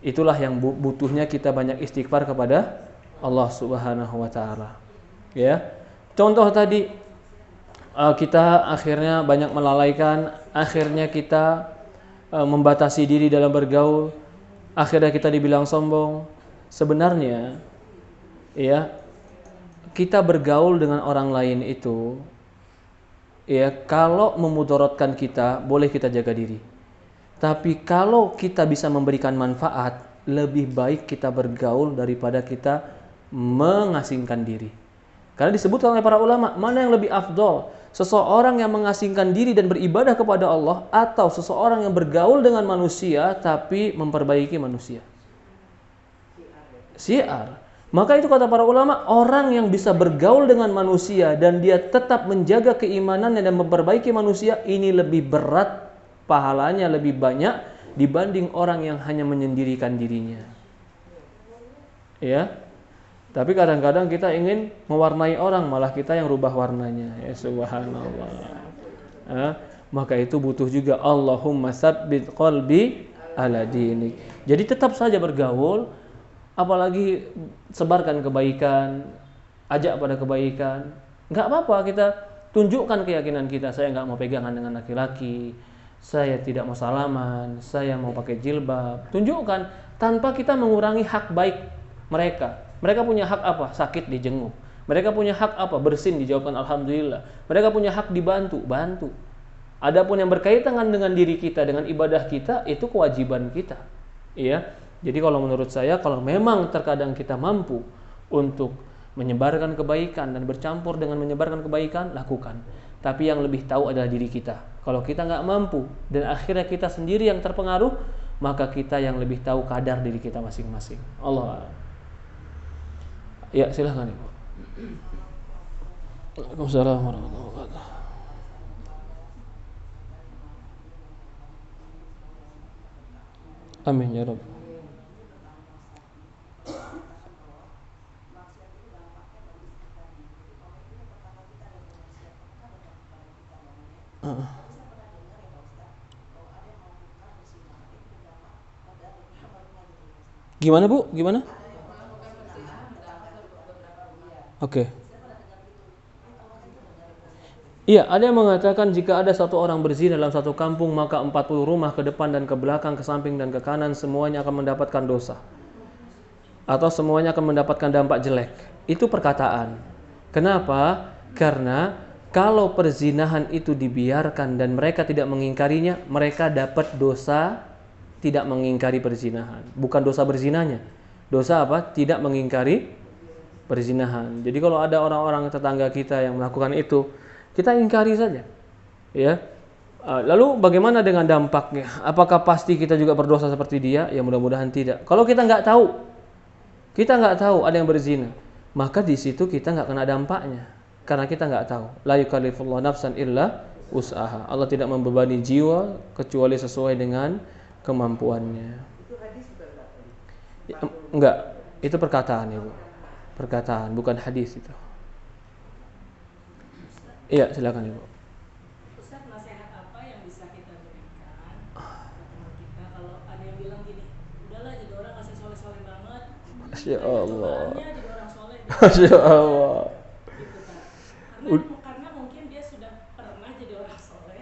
Itulah yang butuhnya kita banyak istighfar kepada Allah Subhanahu Wa Taala. Ya, contoh tadi kita akhirnya banyak melalaikan, akhirnya kita membatasi diri dalam bergaul, akhirnya kita dibilang sombong. sebenarnya ya, kita bergaul dengan orang lain itu ya, kalau memudaratkan kita, boleh kita jaga diri. Tapi kalau kita bisa memberikan manfaat, lebih baik kita bergaul daripada kita mengasingkan diri. Karena disebutkan oleh para ulama, mana yang lebih afdol? Seseorang yang mengasingkan diri dan beribadah kepada Allah, atau seseorang yang bergaul dengan manusia tapi memperbaiki manusia? Syiar. Maka itu kata para ulama, orang yang bisa bergaul dengan manusia dan dia tetap menjaga keimanannya dan memperbaiki manusia, ini lebih berat pahalanya, lebih banyak dibanding orang yang hanya menyendirikan dirinya. Ya. Tapi kadang-kadang kita ingin mewarnai orang, malah kita yang rubah warnanya. Ya subhanallah. Maka itu butuh juga Allahumma tsabbit qalbi ala dinik. Jadi tetap saja bergaul, apalagi sebarkan kebaikan, ajak pada kebaikan. Enggak apa-apa kita tunjukkan keyakinan kita. Saya enggak mau pegangan dengan laki-laki, saya tidak mau salaman, saya mau pakai jilbab. Tunjukkan tanpa kita mengurangi hak baik mereka. Mereka punya hak apa? Sakit dijenguk. Mereka punya hak apa? Bersin dijawabkan alhamdulillah. Mereka punya hak dibantu, bantu. Adapun yang berkaitan dengan diri kita, dengan ibadah kita, itu kewajiban kita. Iya. Jadi kalau menurut saya, kalau memang terkadang kita mampu untuk menyebarkan kebaikan dan bercampur dengan menyebarkan kebaikan, lakukan. Tapi yang lebih tahu adalah diri kita. Kalau kita nggak mampu dan akhirnya kita sendiri yang terpengaruh, maka kita yang lebih tahu kadar diri kita masing-masing. Allah. Ya, silahkan Ibu. Waalaikumsalam warahmatullahi wabarakatuh. Amin ya Rabb. Gimana Bu? Gimana? Oke. Iya, ada yang mengatakan jika ada satu orang berzina dalam satu kampung, maka 40 rumah ke depan dan ke belakang, ke samping dan ke kanan semuanya akan mendapatkan dosa. Atau semuanya akan mendapatkan dampak jelek. Itu perkataan. Kenapa? Karena kalau perzinahan itu dibiarkan dan mereka tidak mengingkarinya, mereka dapat dosa tidak mengingkari perzinahan. Bukan dosa berzinanya. Dosa apa? Tidak mengingkari perzinahan. Jadi kalau ada orang-orang tetangga kita yang melakukan itu, kita ingkari saja. Ya. Lalu bagaimana dengan dampaknya? Apakah pasti kita juga berdosa seperti dia? Ya mudah-mudahan tidak. Kalau kita nggak tahu ada yang berzina, maka di situ kita nggak kena dampaknya. Karena kita nggak tahu. La yukallifullahu nafsan illa wus'aha. Allah tidak membebani jiwa kecuali sesuai dengan kemampuannya. Itu hadis bukan Ya, enggak, itu perkataan Ibu. Perkataan, bukan hadis itu. Iya, silakan Ibu. Ustaz, nasihat apa yang bisa kita berikan ke teman kita kalau ada yang bilang gini, udahlah jadi orang ngasih soleh-soleh banget, Masya Allah. jadi orang soleh, Masya Allah. gitu kan. Karena mungkin dia sudah pernah jadi orang soleh,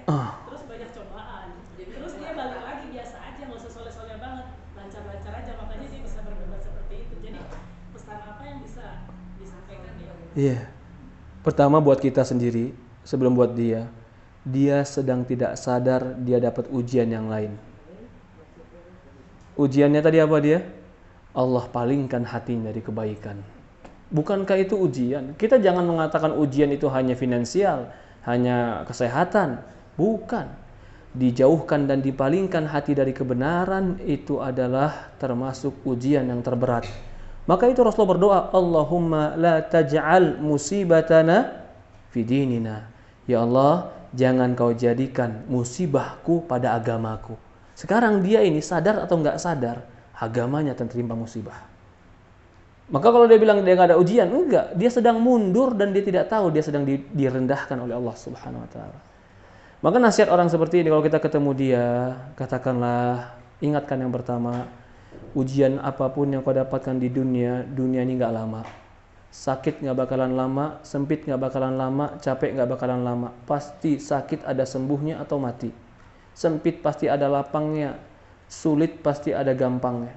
terus banyak cobaan, terus dia balik lagi biasa aja, nggak usah soleh-soleh banget, lancar-lancar aja, makanya dia bisa berdebat seperti itu. Jadi pesan apa yang bisa disampaikan dia? Iya. Pertama buat kita sendiri, sebelum buat dia sedang tidak sadar dia dapat ujian yang lain. Ujiannya tadi apa dia? Allah palingkan hatinya dari kebaikan. Bukankah itu ujian? Kita jangan mengatakan ujian itu hanya finansial, hanya kesehatan. Bukan. Dijauhkan dan dipalingkan hati dari kebenaran itu adalah termasuk ujian yang terberat. Maka itu Rasulullah berdoa, Allahumma la taj'al musibatana fi dinina. Ya Allah, jangan kau jadikan musibahku pada agamaku. Sekarang dia ini sadar atau enggak sadar, agamanya tertimpa musibah. Maka kalau dia bilang dia enggak ada ujian, enggak. Dia sedang mundur dan dia tidak tahu dia sedang direndahkan oleh Allah Subhanahu wa taala. Maka nasihat orang seperti ini kalau kita ketemu dia, katakanlah, ingatkan yang pertama, ujian apapun yang kau dapatkan di dunia ini nggak lama. Sakit nggak bakalan lama, sempit nggak bakalan lama, capek nggak bakalan lama. Pasti sakit ada sembuhnya atau mati. Sempit pasti ada lapangnya, sulit pasti ada gampangnya.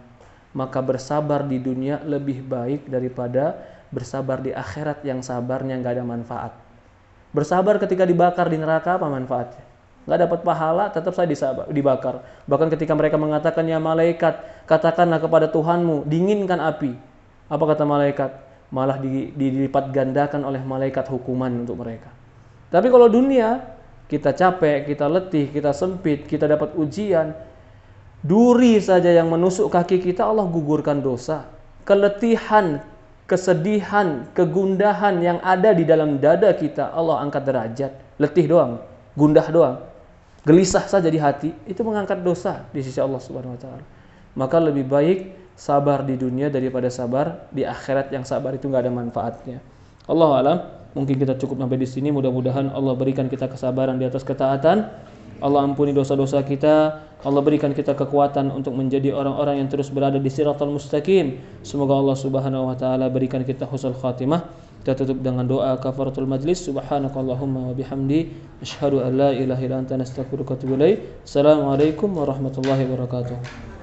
maka bersabar di dunia lebih baik daripada bersabar di akhirat yang sabarnya nggak ada manfaat. Bersabar ketika dibakar di neraka apa manfaatnya? Nggak dapat pahala, tetap saya dibakar. Bahkan ketika mereka mengatakan, ya malaikat, katakanlah kepada Tuhanmu, dinginkan api. Apa kata malaikat? Malah dilipat gandakan oleh malaikat hukuman untuk mereka. Tapi kalau dunia, kita capek, kita letih, kita sempit, kita dapat ujian, duri saja yang menusuk kaki kita, Allah gugurkan dosa. Keletihan, kesedihan, kegundahan yang ada di dalam dada kita, Allah angkat derajat. Letih doang, gundah doang, gelisah saja di hati, itu mengangkat dosa di sisi Allah Subhanahu wa taala. Maka lebih baik sabar di dunia daripada sabar di akhirat yang sabar itu nggak ada manfaatnya. Allahu a'lam. Mungkin kita cukup sampai di sini. Mudah-mudahan Allah berikan kita kesabaran di atas ketaatan. Allah ampuni dosa-dosa kita. Allah berikan kita kekuatan untuk menjadi orang-orang yang terus berada di siratal mustaqim. Semoga Allah Subhanahu wa taala berikan kita husnul khatimah. Kita tutup dengan doa kafaratul majlis. Subhanakallahumma wa bihamdi asyhadu an la ilaha illa anta astaghfiruka wa atubu ilaik. Assalamualaikum warahmatullahi wabarakatuh.